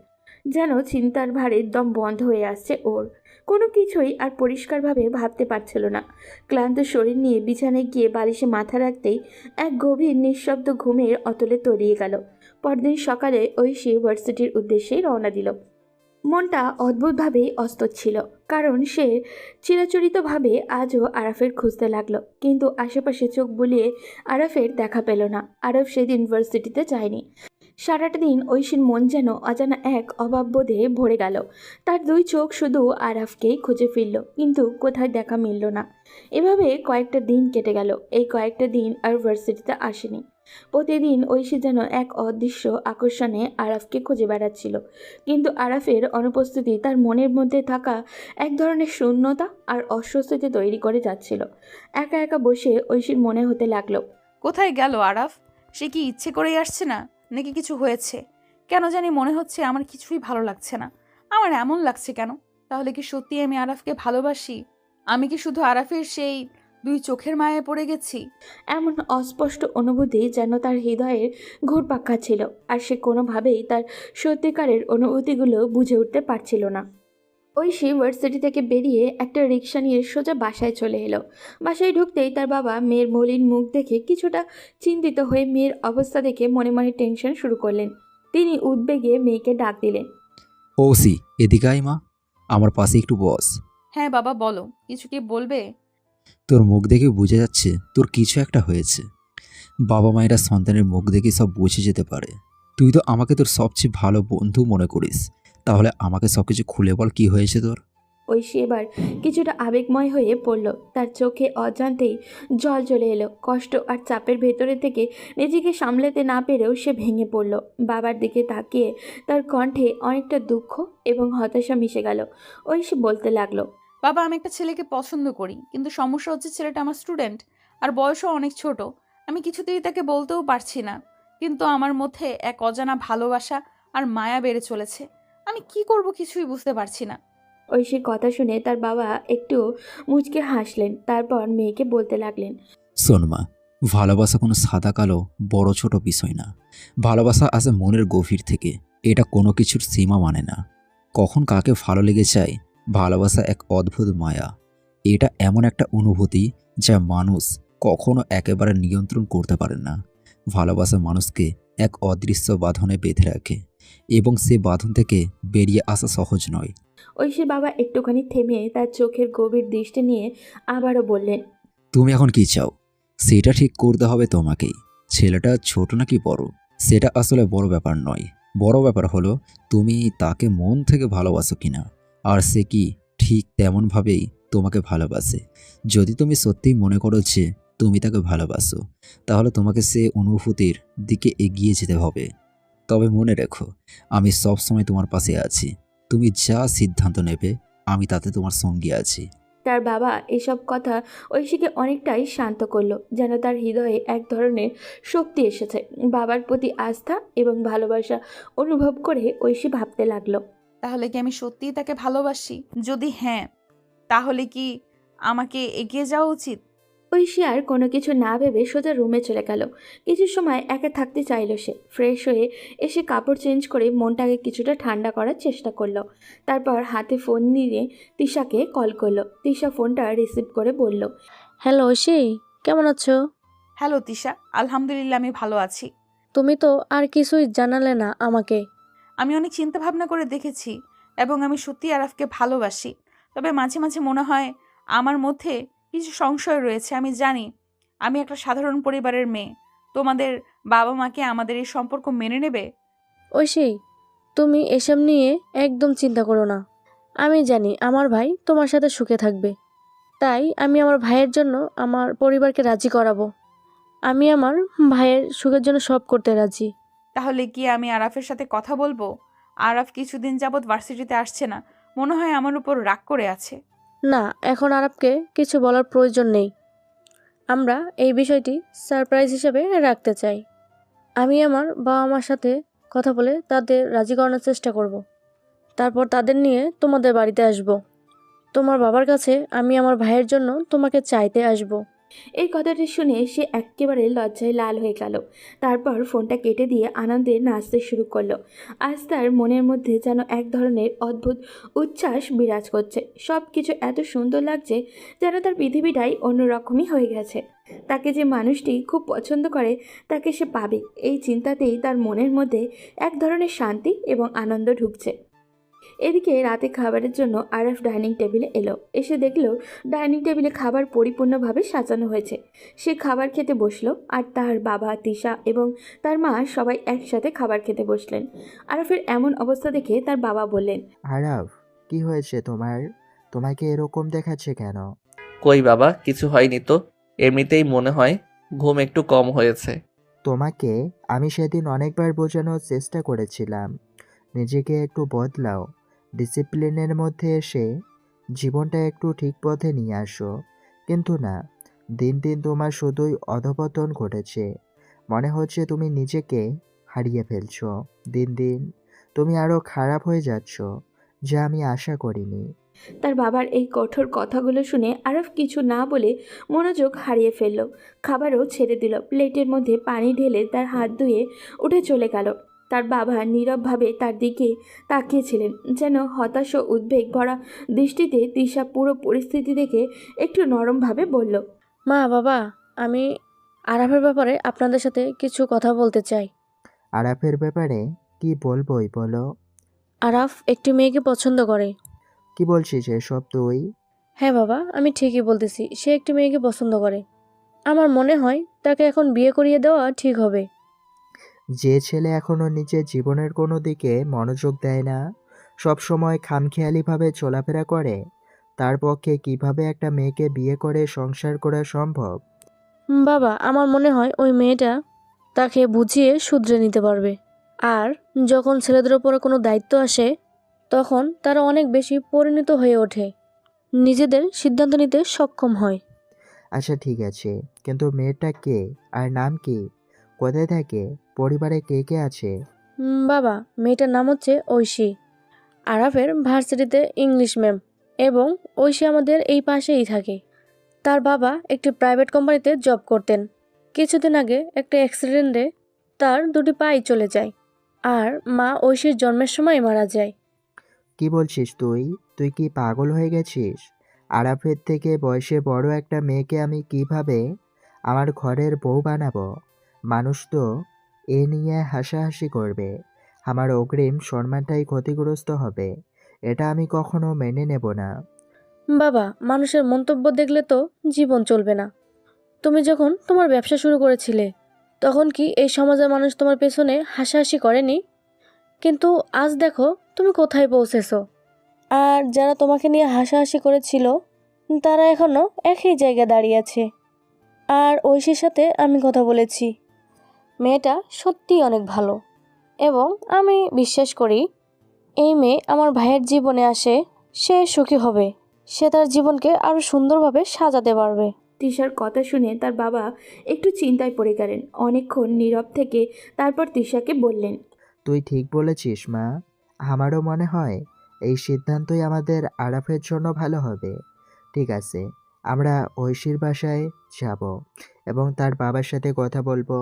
যেন চিন্তার ভারে দম বন্ধ হয়ে আসছে ওর। কোনো কিছুই আর পরিষ্কারভাবে ভাবতে পারছিল না। ক্লান্ত শরীর নিয়ে বিছানায় গিয়ে বালিশে মাথা রাখতেই এক গভীর নিঃশব্দ ঘুমের অতলে তলিয়ে গেল। পরদিন সকালে ঐশী ভার্সিটির উদ্দেশ্যেই রওনা দিল। মনটা অদ্ভুতভাবেই অস্থির ছিল, কারণ সে চিরাচরিতভাবে আজও আরাফের খুঁজতে লাগলো, কিন্তু আশেপাশে চোখ বুলিয়ে আরাফের দেখা পেল না। আরাফ সেদিন ভার্সিটিতে যায়নি। সারাটা দিন ঐশীর মন যেন অজানা এক অভাববোধে ভরে গেল। তার দুই চোখ শুধু আরাফকেই খুঁজে ফিরল, কিন্তু কোথায় দেখা মিলল না। এভাবে কয়েকটা দিন কেটে গেল। এই কয়েকটা দিন আর ভার্সিটিতে আসেনি। প্রতিদিন ঐশী যেন এক অদৃশ্য আকর্ষণে আরাফকে খুঁজে বেড়াচ্ছিল, কিন্তু আরাফের অনুপস্থিতি তার মনের মধ্যে থাকা এক ধরনের শূন্যতা আর অস্বস্তিতে তৈরি করে যাচ্ছিল। একা একা বসে ঐশীর মনে হতে লাগলো, কোথায় গেল আরাফ? সে কি ইচ্ছে করেই আসছে না, নাকি কিছু হয়েছে? কেন জানি মনে হচ্ছে আমার কিছুই ভালো লাগছে না। আমার এমন লাগছে কেন? তাহলে কি সত্যি আমি আরাফকে ভালোবাসি? আমি কি শুধু আরাফের সেই দুই চোখের মায়ায় পড়ে গেছি? এমন অস্পষ্ট অনুভূতি যেন তার হৃদয়ের ঘুরপাক খাচ্ছিল, আর সে কোনোভাবেই তার সত্যিকারের অনুভূতিগুলো বুঝে উঠতে পারছিল না। ঐশী ভার্সিটি থেকে বেরিয়ে একটা রিক্সা নিয়ে সোজা বাসায় চলে এলো। বাসায় ঢুকতেই তার বাবা মেয়ের মলিন মুখ দেখে কিছুটা চিন্তিত হয়ে মেয়ের অবস্থা দেখে মনে মনে টেনশন শুরু করলেন। তিনি উদ্বেগে মেয়েকে ডাক দিলেন। ওসি, এদিকে আয় মা, আমার পাশে একটু বস। হ্যাঁ বাবা, বলো, কিছু কি বলবে? তোর মুখ দেখে বোঝা যাচ্ছে তোর কিছু একটা হয়েছে। বাবা মায়েরা সন্তানের মুখ দেখে সব বুঝে যেতে পারে। তুই তো আমাকে তোর সবচেয়ে ভালো বন্ধু মনে করিস, তাহলে আমাকে সবকিছু খুলে বল, কি হয়েছে তোর? ঐশী এবার কিছুটা আবেগময় হয়ে পড়ল। তার চোখে অজান্তেই জল চলে এলো। কষ্ট আর চাপের ভেতরে থেকে নিজেকে সামলাতে না পেরেও সে ভেঙে পড়ল। বাবার দিকে তাকিয়ে তার কণ্ঠে অনেকটা দুঃখ এবং হতাশা মিশে গেল। ঐশী বলতে লাগলো, বাবা, আমি একটা ছেলেকে পছন্দ করি, কিন্তু সমস্যা হচ্ছে ছেলেটা আমার স্টুডেন্ট আর বয়সও অনেক ছোট। আমি কিছুতেই তাকে বলতেও পারছি না, কিন্তু আমার মধ্যে এক অজানা ভালোবাসা আর মায়া বেড়ে চলেছে। আমি কি করব কিছুই বুঝতে পারছি না। ঐশীর কথা শুনে তার বাবা একটু মুচকে হাসলেন, তারপর মেয়েকে বলতে লাগলেন, শোন মা, ভালোবাসা কোনো সাদা কালো বড় ছোট বিষয় না। ভালোবাসা আসে মনের গভীর থেকে। এটা কোনো কিছুর সীমা মানে না। কখন কাকে ভালো লেগে যায়, ভালোবাসা এক অদ্ভুত মায়া। এটা এমন একটা অনুভূতি যা মানুষ কখনো একেবারে নিয়ন্ত্রণ করতে পারে না। ভালোবাসা মানুষকে এক অদৃশ্য বাঁধনে বেঁধে রাখে, এবং সে বাঁধন থেকে বেরিয়ে আসা সহজ নয়। ঐশীর বাবা একটুখানি থেমে তার চোখের গভীর দৃষ্টি নিয়ে আবারও বললেন, তুমি এখন কি চাও সেটা ঠিক করতে হবে তোমাকেই। ছেলেটা ছোট নাকি বড় সেটা আসলে বড় ব্যাপার নয়। বড় ব্যাপার হলো তুমি তাকে মন থেকে ভালোবাসো কিনা, আর সে কি ঠিক তেমনভাবেই তোমাকে ভালোবাসে। যদি তুমি সত্যিই মনে করো যে তুমি তাকে ভালোবাসো, তাহলে তোমাকে সে অনুভূতির দিকে এগিয়ে যেতে হবে। তবে মনে রেখো, আমি সবসময় তোমার পাশে আছি। তুমি যা সিদ্ধান্ত নেবে আমি তাতে তোমার সঙ্গী আছি। তার বাবা এসব কথা ঐশীকে অনেকটাই শান্ত করলো, যেন তার হৃদয়ে এক ধরনের শক্তি এসেছে। বাবার প্রতি আস্থা এবং ভালোবাসা অনুভব করে ঐশী ভাবতে লাগলো, তাহলে কি আমি সত্যিই তাকে ভালোবাসি? যদি হ্যাঁ, তাহলে কি আমাকে এগিয়ে যাওয়া উচিত? ঐশী আর কোনো কিছু না ভেবে সোজা রুমে চলে গেল। কিছু সময় একা থাকতে চাইল সে। ফ্রেশ হয়ে এসে কাপড় চেঞ্জ করে মনটাকে কিছুটা ঠান্ডা করার চেষ্টা করলো। তারপর হাতে ফোন নিয়ে তিশাকে কল করলো। তিশা ফোনটা রিসিভ করে বলল, হ্যালো ঐশী, কেমন আছো? হ্যালো তিশা, আলহামদুলিল্লাহ আমি ভালো আছি। তুমি তো আর কিছুই জানালে না আমাকে। আমি অনেক চিন্তা ভাবনা করে দেখেছি এবং আমি সত্যি আরাফকে ভালোবাসি। তবে মাঝে মাঝে মনে হয় আমার মধ্যে কিছু সংশয় রয়েছে। আমি জানি আমি একটা সাধারণ পরিবারের মেয়ে। তোমাদের বাবা মাকে আমাদের এই সম্পর্ক মেনে নেবে? ঐশী, তুমি এসব নিয়ে একদম চিন্তা করো না। আমি জানি আমার ভাই তোমার সাথে সুখে থাকবে, তাই আমি আমার ভাইয়ের জন্য আমার পরিবারকে রাজি করাবো। আমি আমার ভাইয়ের সুখের জন্য সব করতে রাজি। তাহলে কি আমি আরাফের সাথে কথা বলবো? আরাফ কিছুদিন যাবৎ ভার্সিটিতে আসছে না, মনে হয় আমার উপর রাগ করে আছে। না, এখন আরবকে কিছু বলার প্রয়োজন নেই। আমরা এই বিষয়টি সারপ্রাইজ হিসেবে রাখতে চাই। আমি আমার বাবা মার সাথে কথা বলে তাদের রাজি করানোর চেষ্টা করব। তারপর তাদের নিয়ে তোমাদের বাড়িতে আসব। তোমার বাবার কাছে আমি আমার ভাইয়ের জন্য তোমাকে চাইতে আসব। এই কথাটি শুনে সে একেবারে লজ্জায় লাল হয়ে গেল। তারপর ফোনটা কেটে দিয়ে আনন্দে নাচতে শুরু করলো। আজ তার মনের মধ্যে যেন এক ধরনের অদ্ভুত উচ্ছ্বাস বিরাজ করছে। সব কিছু এত সুন্দর লাগছে যেন তার পৃথিবীটাই অন্যরকমই হয়ে গেছে। তাকে যে মানুষটি খুব পছন্দ করে তাকে সে পাবে, এই চিন্তাতেই তার মনের মধ্যে এক ধরনের শান্তি এবং আনন্দ ঢুকছে। এদিকে রাতে খাবারের জন্য আরাফ ডাইনিং টেবিলে এলো। এসে দেখলো ডাইনিং টেবিলে খাবার পরিপূর্ণভাবে সাজানো হয়েছে। সে খাবার খেতে বসলো আর তার বাবা, তিশা এবং তার মা সবাই একসাথে খাবার খেতে বসলেন। আরাফের এমন অবস্থা দেখে তার বাবা বললেন, আরাফ, কি হয়েছে তোমার? তোমাকে এরকম দেখাচ্ছে কেন? কই বাবা, কিছু হয়নি তো। এমনিতেই মনে হয় ঘুম একটু কম হয়েছে। তোমাকে আমি সেদিন অনেকবার বোঝানোর চেষ্টা করেছিলাম, নিজেকে একটু বদলাও, ডিসিপ্লিনের মধ্যে এসে জীবনটা একটু ঠিক পথে নিয়ে আসো। কিন্তু না, দিন দিন তোমার শুধুই অধঃপতন ঘটেছে। মনে হচ্ছে তুমি নিজেকে হারিয়ে ফেলছো। দিন দিন তুমি আরও খারাপ হয়ে যাচ্ছ, যা আমি আশা করিনি। তার বাবার এই কঠোর কথাগুলো শুনে আরফ কিছু না বলে মনোযোগ হারিয়ে ফেলল। খাবারও ছেড়ে দিল। প্লেটের মধ্যে পানি ঢেলে তার হাত ধুয়ে উঠে চলে গেল। তার বাবা নীরবভাবে তার দিকে তাকিয়েছিলেন, যেন হতাশ ও উদ্বেগ ভরা দৃষ্টিতে। তিশা পুরো পরিস্থিতি দেখে একটু নরমভাবে বলল, মা, বাবা, আমি আরাফের ব্যাপারে আপনাদের সাথে কিছু কথা বলতে চাই। আরাফের ব্যাপারে কি বলবোই বলো? আরাফ একটি মেয়েকে পছন্দ করে। কি বলছিস এসব তুই? হ্যাঁ বাবা, আমি ঠিকই বলতেছি, সে একটি মেয়েকে পছন্দ করে। আমার মনে হয় তাকে এখন বিয়ে করিয়ে দেওয়া ঠিক হবে। যে ছেলে এখনো নিজের জীবনের কোনো দিকে মনোযোগ দেয় না, সব সময় খামখেয়ালিভাবে চলাফেরা করে, তার পক্ষে কিভাবে একটা মেয়েকে বিয়ে করে সংসার করা সম্ভব? বাবা, আমার মনে হয় ওই মেয়েটা তাকে বুঝিয়ে শুধরে নিতে পারবে। আর যখন ছেলেদের ওপরে কোনো দায়িত্ব আসে, তখন তারা অনেক বেশি পরিণত হয়ে ওঠে, নিজেদের সিদ্ধান্ত নিতে সক্ষম হয়। আচ্ছা ঠিক আছে, কিন্তু মেয়েটা কে? আর নাম কি? কোথায় থাকে? পরিবারে কে কে আছে? বাবা, মেয়েটার নাম হচ্ছে ঐশী। আরাফের ভার্সিটিতে ইংলিশ ম্যাম, এবং ঐশী আমাদের এই পাশেই থাকে। তার বাবা একটি প্রাইভেট কোম্পানিতে জব করতেন। কিছুদিন আগে একটা অ্যাক্সিডেন্টে তার দুটি পাই চলে যায়, আর মা ঐশীর জন্মের সময় মারা যায়। কি বলছিস তুই? তুই কি পাগল হয়ে গেছিস? আরাফের থেকে বয়সে বড় একটা মেয়েকে আমি কিভাবে আমার ঘরের বউ বানাবো? মানুষ তো এ নিয়ে হাসাহাসি করবে, আমার অগ্রিম সম্মানটাই ক্ষতিগ্রস্ত হবে। এটা আমি কখনো মেনে নেব না। বাবা, মানুষের মন্তব্য দেখলে তো জীবন চলবে না। তুমি যখন তোমার ব্যবসা শুরু করেছিলে, তখন কি এই সমাজের মানুষ তোমার পেছনে হাসাহাসি করেনি? কিন্তু আজ দেখো তুমি কোথায় পৌঁছেছো। আর যারা তোমাকে নিয়ে হাসাহাসি করেছিল, তারা এখনো একই জায়গায় দাঁড়িয়ে আছে। আর ঐশীর সাথে আমি কথা বলেছি, মেয়েটা সত্যিই অনেক ভালো, এবং আমি বিশ্বাস করি এই মেয়ে আমার ভাইয়ের জীবনে আসে, সে সুখী হবে, সে তার জীবনকে আরো সুন্দরভাবে সাজাতে পারবে। তিশার কথা শুনে তার বাবা একটু চিন্তায় পড়ে গেলেন। অনেকক্ষণ নীরব থেকে তারপর তিশাকে বললেন, তুই ঠিক বলেছিস মা, আমারও মনে হয় এই সিদ্ধান্তই আমাদের আরাফের জন্য ভালো হবে। ঠিক আছে, আমরা ঐশীর বাসায় যাব এবং তার বাবার সাথে কথা বলবো।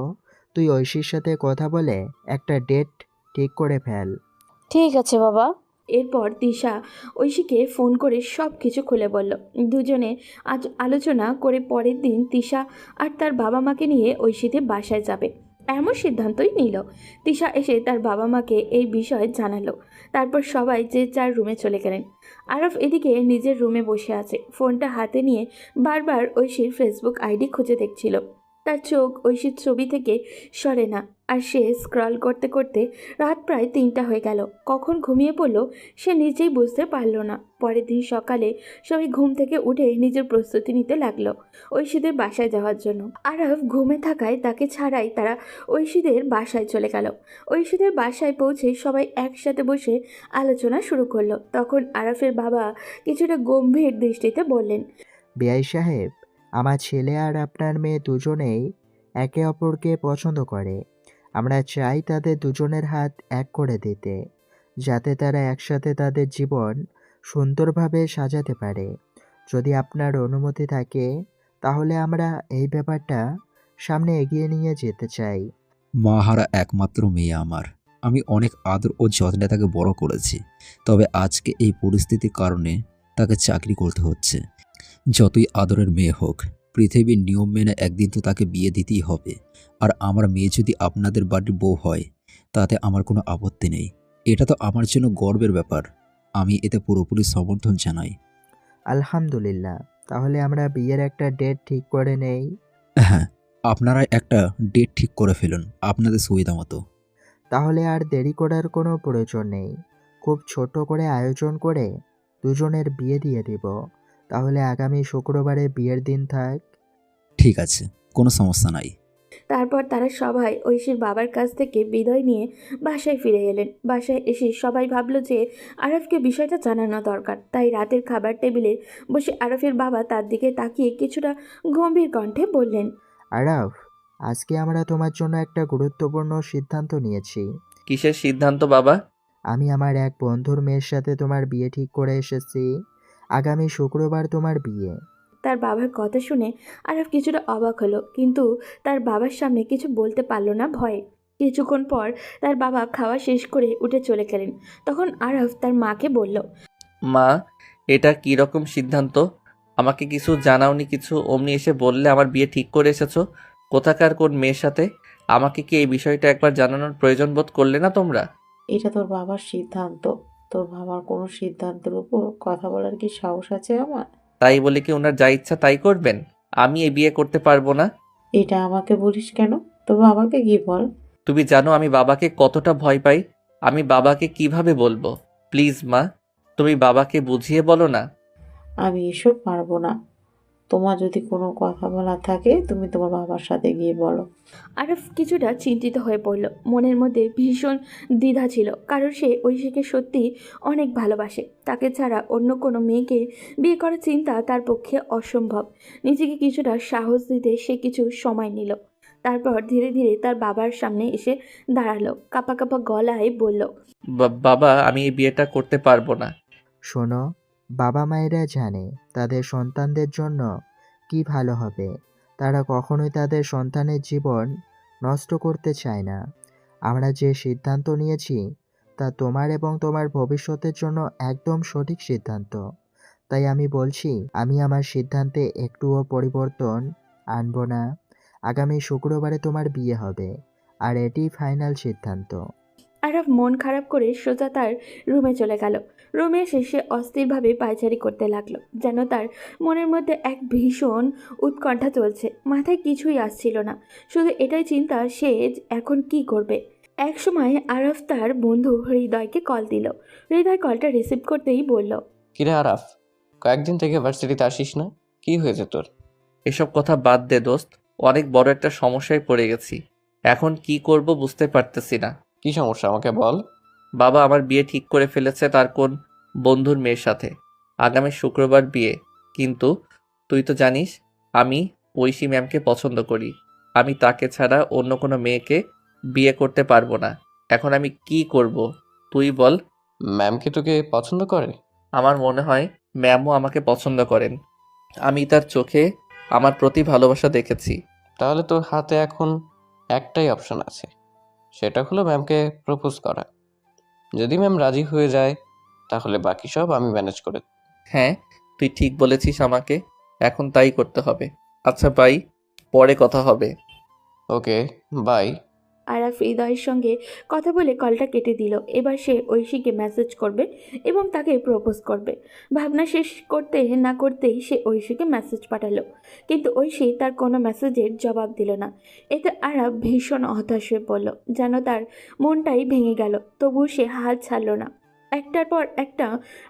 তুই ঐশীর সাথে কথা বলে একটা ডেট ঠিক করে ফেল। ঠিক আছে বাবা। এরপর তিশা ঐশীকে ফোন করে সব কিছু খুলে বলল। দুজনে আজ আলোচনা করে পরের দিন তিশা আর তার বাবা মাকে নিয়ে ঐশীদের বাসায় যাবে এমন সিদ্ধান্তই নিল। তিশা এসে তার বাবা মাকে এই বিষয়ে জানালো। তারপর সবাই যে যার রুমে চলে গেলেন। আরফ এদিকে নিজের রুমে বসে আছে, ফোনটা হাতে নিয়ে বারবার ঐশীর ফেসবুক আইডি খুঁজে দেখছিল। তার চোখ ঐশীর ছবি থেকে সরে না, আর সে স্ক্রল করতে করতে রাত প্রায় 3টা হয়ে গেল। কখন ঘুমিয়ে পড়ল সে নিজেই বুঝতে পারল না। পরের দিন সকালে সবাই ঘুম থেকে উঠে নিজের প্রস্তুতি নিতে লাগলো ঐশীদের বাসায় যাওয়ার জন্য। আরফ ঘুমে থাকায় তাকে ছাড়াই তারা ঐশীদের বাসায় চলে গেল। ঐশীদের বাসায় পৌঁছে সবাই একসাথে বসে আলোচনা শুরু করলো। তখন আরফের বাবা কিছুটা গম্ভীর দৃষ্টিতে বললেন, বেআই সাহেব, আমার ছেলে আর আপনার মেয়ে দুজনেই একে অপরকে পছন্দ করে। আমরা চাই তাদের দুজনের হাত এক করে দিতে, যাতে তারা একসাথে তাদের জীবন সুন্দরভাবে সাজাতে পারে। যদি আপনার অনুমতি থাকে, তাহলে আমরা এই ব্যাপারটা সামনে এগিয়ে নিয়ে যেতে চাই। মা হারা একমাত্র মেয়ে আমার। আমি অনেক আদর ও যত্নে তাকে বড় করেছি, তবে আজকে এই পরিস্থিতির কারণে তাকে চাকরি করতে হচ্ছে। যতই আদরের মেয়ে হোক, পৃথিবীর নিয়ম মেনে একদিন তো তাকে বিয়ে দিতেই হবে। আর আমার মেয়ে যদি আপনাদের বাড়ির বউ হয়, তাতে আমার কোনো আপত্তি নেই। এটা তো আমার জন্য গর্বের ব্যাপার। আমি এতে পুরোপুরি সমর্থন জানাই। আলহামদুলিল্লাহ, তাহলে আমরা বিয়ের একটা ডেট ঠিক করে নেই। হ্যাঁ, আপনারা একটা ডেট ঠিক করে ফেলুন আপনাদের সুবিধা মতো। তাহলে আর দেরি করার কোনো প্রয়োজন নেই, খুব ছোট করে আয়োজন করে দুজনের বিয়ে দিয়ে দিব। তাহলে আগামী শুক্রবারে বিয়ের দিন থাক। ঠিক আছে, কোনো সমস্যা নাই। তারপর তারা সবাই ঐশীর বাবার কাছ থেকে বিদায় নিয়ে বাসায় ফিরে এলেন। বাসায় এসে সবাই ভাবলো যে আরফকে বিষয়টা জানানো দরকার। তাই রাতের খাবার টেবিলে বসে আরফের বাবা তার দিকে তাকিয়ে কিছুটা গম্ভীর কণ্ঠে বললেন, আরাফ, আজকে আমরা তোমার জন্য একটা গুরুত্বপূর্ণ সিদ্ধান্ত নিয়েছি। কিসের সিদ্ধান্ত বাবা? আমি আমার এক বন্ধুর মেয়ের সাথে তোমার বিয়ে ঠিক করে এসেছি। আগামী শুক্রবার তোমার বিয়ে। তার বাবার কথা শুনে আরফ কিছুটা অবাক হলো, কিন্তু তার বাবার সামনে কিছু বলতে পারল না ভয়ে। কিছুক্ষণ পর তার বাবা খাওয়া শেষ করে উঠে চলে গেলেন। তখন আরফ তার মাকে বলল, মা, এটা কি রকম সিদ্ধান্ত? আমাকে কিছু জানাওনি, কিছু অমনি এসে বললে আমার বিয়ে ঠিক করে এসেছো। কোথাকার কোন মেয়ের সাথে? আমাকে কি এই বিষয়টা একবার জানানোর প্রয়োজন বোধ করলে না তোমরা? এটা তোর বাবার সিদ্ধান্ত। তোর বাবার কোনো সিদ্ধান্তের উপর কথা বলার কি সাহস আছে আমার? তাই বলে কি ওনার যা ইচ্ছা তাই করবেন? আমি এই বিয়ে করতে পারবো না। এটা আমাকে বলিস কেন? তোর বাবাকে কি বল। তুমি জানো আমি বাবাকে কতটা ভয় পাই। আমি বাবাকে কিভাবে বলবো? প্লিজ মা, তুমি বাবাকে বুঝিয়ে বলো না। আমি এসব পারবো না। তোমার যদি কোনো কথা বলার থাকে তুমি তোমার বাবার সাথে গিয়ে বলো। আরফ কিছুটা চিন্তিত হয়ে পড়ল। মনের মধ্যে ভীষণ দ্বিধা ছিল, কারণ সে ঐশীকে সত্যি অনেক ভালোবাসে। তাকে ছাড়া অন্য কোনো মেয়েকে বিয়ে করার চিন্তা তার পক্ষে অসম্ভব। নিজেকে কিছুটা সাহস দিতে সে কিছু সময় নিল। তারপর ধীরে ধীরে তার বাবার সামনে এসে দাঁড়ালো, কাঁপা কাঁপা গলায় বলল, বাবা, আমি এই বিয়েটা করতে পারবো না। শোনো, বাবা মায়েরা জানে তাদের সন্তানদের জন্য কি ভালো হবে। তারা কখনোই তাদের সন্তানের জীবন নষ্ট করতে চায় না। আমরা যে সিদ্ধান্ত নিয়েছি তা তোমার এবং তোমার ভবিষ্যতের জন্য একদম সঠিক সিদ্ধান্ত। তাই আমি বলছি, আমি আমার সিদ্ধান্তে একটুও পরিবর্তন আনবো না। আগামী শুক্রবারে তোমার বিয়ে হবে, আর এটিই ফাইনাল সিদ্ধান্ত। আরব মন খারাপ করে সোজা তার রুমে চলে গেল। রুমে এসে সে অস্থিরভাবে পায়চারি করতে লাগলো, যেন তার মনের মধ্যে এক ভীষণ উৎকণ্ঠা চলছে। মাথায় কিছুই আসছিল না, শুধু এটাই চিন্তা সে এখন কি করবে। এক সময় আরফ তার বন্ধু হৃদয়কে কল দিল। হৃদয় কলটা রিসিভ করতেই বলল, কিরে আরাফ, কয়েকদিন থেকে ভার্সিটিতে আসিস না? কি হয়েছে তোর? এসব কথা বাদ দে দোস্ত, অনেক বড় একটা সমস্যায় পড়ে গেছি। এখন কি করব বুঝতে পারতেছি না। কি সমস্যা আমাকে বল। বাবা আমার বিয়ে ঠিক করে ফেলেছে তার কোন বন্ধুর মেয়ের সাথে। আগামী শুক্রবার বিয়ে। কিন্তু তুই তো জানিস আমি ঐশী ম্যামকে পছন্দ করি। আমি তাকে ছাড়া অন্য কোনো মেয়েকে বিয়ে করতে পারবো না। এখন আমি কি করব তুই বল। ম্যাম কি তোকে পছন্দ করে? আমার মনে হয় ম্যামও আমাকে পছন্দ করেন। আমি তার চোখে আমার প্রতি ভালোবাসা দেখেছি। তাহলে তোর হাতে এখন একটাই অপশন আছে, সেটা হলো ম্যামকে প্রপোজ করা। যদি ম্যাম রাজি হয়ে যায় তাহলে বাকি সব আমি ম্যানেজ করে দেব। হ্যাঁ, তুই ঠিক বলেছিস, আমাকে এখন তাই করতে হবে। আচ্ছা বাই, পরে কথা হবে। ওকে, বাই। আরাফ হৃদয়ের সঙ্গে কথা বলে কলটা কেটে দিল। এবার সে ঐশীকে মেসেজ করবে এবং তাকে প্রপোজ করবে। ভাবনা শেষ করতে না করতেই সে ঐশীকে মেসেজ পাঠালো, কিন্তু ঐশী তার কোনো মেসেজের জবাব দিল না। এতে আরাফ ভীষণ হতাশ হয়ে পড়ল, যেন তার মনটাই ভেঙে গেল। তবুও সে হাল ছাড়ল না। একটার পর একটা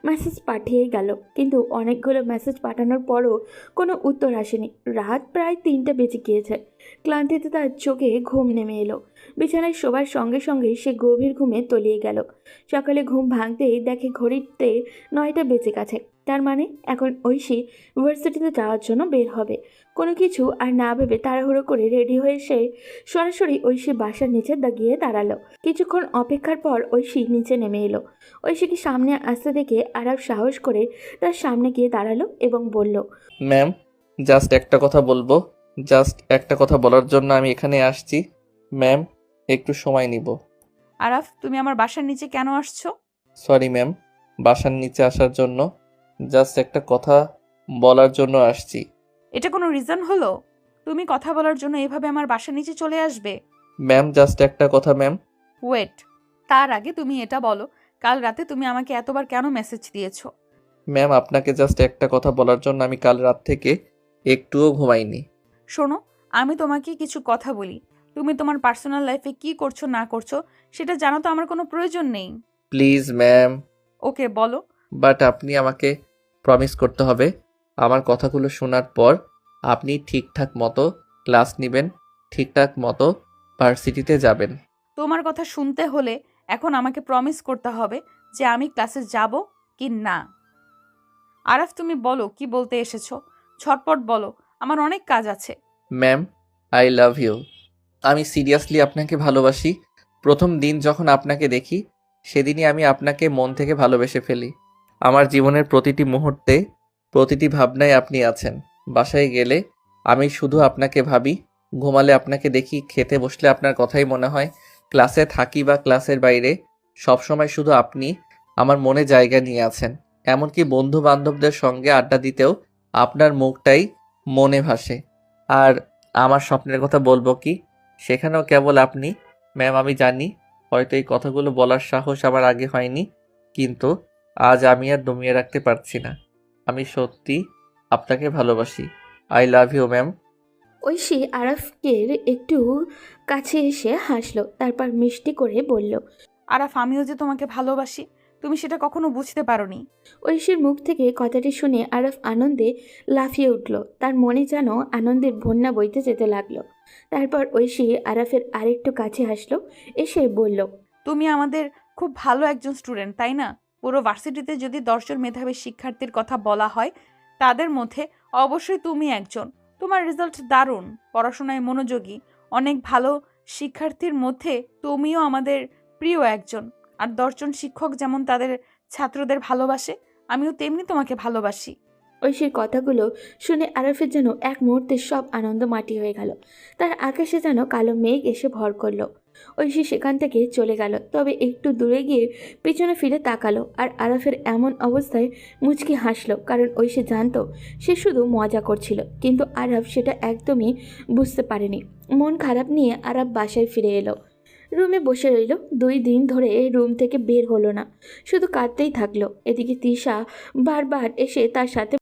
মেসেজ পাঠিয়েই গেল, কিন্তু অনেকগুলো মেসেজ পাঠানোর পরও কোনো উত্তর আসেনি। রাত প্রায় 3টা বেজে গিয়েছে। ক্লান্তিতে তার চোখে ঘুম নেমে এলো। বিছানায় শোবার সঙ্গে সঙ্গে সে গভীর ঘুমে তলিয়ে গেল। সকালে ঘুম ভাঙতেই দেখে ঘড়িতে 9টা বেজে গেছে। তার মানে এখন ঐশী ইউনিভার্সিটিতে যাওয়ার জন্য বের হবে। কোনো কিছু আর না ভেবে তাড়াহুড়ো করে রেডি হয়ে সে সরাসরি ঐশী বাসার নিচে গিয়ে দাঁড়ালো। কিছুক্ষণ অপেক্ষার পর ঐশী নিচে নেমে এলো। ঐশীকে সামনে আসতে দেখে আরাফ সাহস করে তার সামনে গিয়ে দাঁড়ালো এবং বলল, ম্যাম, জাস্ট একটা কথা বলবো। জাস্ট একটা কথা বলার জন্য আমি এখানে আসছি। ম্যাম, একটু সময় নিব। আরাফ, তুমি আমার বাসার নিচে কেন আসছো? সরি ম্যাম, বাসার নিচে আসার জন্য জাস্ট একটা কথা বলার জন্য আসছি। এটা কোনো রিজন হলো? তুমি কথা বলার জন্য এভাবে আমার বাসার নিচে চলে আসবে? ম্যাম, জাস্ট একটা কথা ম্যাম। ওয়েট, তার আগে তুমি এটা বলো, কাল রাতে তুমি আমাকে এতবার কেন মেসেজ দিয়েছো? ম্যাম, আপনাকে জাস্ট একটা কথা বলার জন্য আমি কাল রাত থেকে একটুও ঘুমাইনি। শোনো, আমি তোমাকে কিছু কথা বলি। তুমি তোমার পার্সোনাল লাইফে কি করছো না করছো সেটা জানা তো আমার কোনো প্রয়োজন নেই। Please ma'am. ওকে, বলো। বাট আপনি আমাকে প্রমিস করতে হবে, আমার কথাগুলো শোনার পর আপনি ঠিকঠাক মতো ক্লাস নেবেন, ঠিকঠাক মতো ভার্সিটিতে যাবেন। তোমার কথা শুনতে হলে এখন আমাকে প্রমিস করতে হবে যে আমি ক্লাসে যাব কি না। আরাফ, তুমি বলো কি বলতে এসেছো। ঝটপট বলো, আমার অনেক কাজ আছে। Ma'am, I love you. আমি সিরিয়াসলি আপনাকে ভালোবাসি। প্রথম দিন যখন আপনাকে দেখি সেদিনই আমি আপনাকে মন থেকে ভালোবেসে ফেলি। আমার জীবনের প্রতিটি মুহূর্তে, প্রতিটি ভাবনায় আপনি আছেন। বাসায় গেলে আমি শুধু আপনাকে ভাবি, ঘুমালে আপনাকে দেখি, খেতে বসলে আপনার কথাই মনে হয়, ক্লাসে থাকি বা ক্লাসের বাইরে সবসময় শুধু আপনি আমার মনে জায়গা নিয়ে আছেন। এমনকি বন্ধু বান্ধবদের সঙ্গে আড্ডা দিতেও আপনার মুখটাই মনে ভাসে। আর আমার স্বপ্নের কথা বলবো কি, সেখানেও কেবল আপনি। ম্যাম, আমি জানি হয়তো এই কথাগুলো বলার সাহস আমার আগে হয়নি, কিন্তু আজ আমি আর দমিয়ে রাখতে পারছি না। আমি সত্যি আপনাকে ভালোবাসি। I love you ma'am. Aishi আরাফকে একটু কাছে এসে হাসলো, তারপর মিষ্টি করে বলল। আরাফ, আমিও যে তোমাকে ভালোবাসি, তুমি সেটা কখনো বুঝতে পারোনি। ঐশীর মুখ থেকে কথাটি শুনে আরাফ আনন্দে লাফিয়ে উঠল। তার মনে যেন আনন্দের বন্যা বইতে যেতে লাগলো। তারপর ঐশী আরাফের আরেকটু কাছে আসলো, এসে বলল। তুমি আমাদের খুব ভালো একজন স্টুডেন্ট, তাই না? পুরো ভার্সিটিতে যদি 10 জন মেধাবী শিক্ষার্থীর কথা বলা হয়, তাদের মধ্যে অবশ্যই তুমি একজন। তোমার রেজাল্ট দারুণ, পড়াশোনায় মনোযোগী, অনেক ভালো শিক্ষার্থীর মধ্যে তুমিও আমাদের প্রিয় একজন। আর 10 জন শিক্ষক যেমন তাদের ছাত্রদের ভালোবাসে, আমিও তেমনি তোমাকে ভালোবাসি। ঐশীর কথাগুলো শুনে আরাফের যেন এক মুহূর্তে সব আনন্দ মাটি হয়ে গেল। তার আকাশে যেন কালো মেঘ এসে ভর করলো। ঐশী সেখান থেকে চলে গেল, তবে একটু দূরে গিয়ে পিছনে ফিরে তাকালো আর আরাফের এমন অবস্থায় মুচকি হাসলো, কারণ ঐশী জানতো সে শুধু মজা করছিল। কিন্তু আরাফ সেটা একদমই বুঝতে পারেনি। মন খারাপ নিয়ে আরাফ বাসায় ফিরে এলো। রুমে বসে রইল। 2 দিন ধরে রুম থেকে বের হলো না, শুধু কাঁদতেই থাকলো। এদিকে তিশা বারবার এসে তার সাথে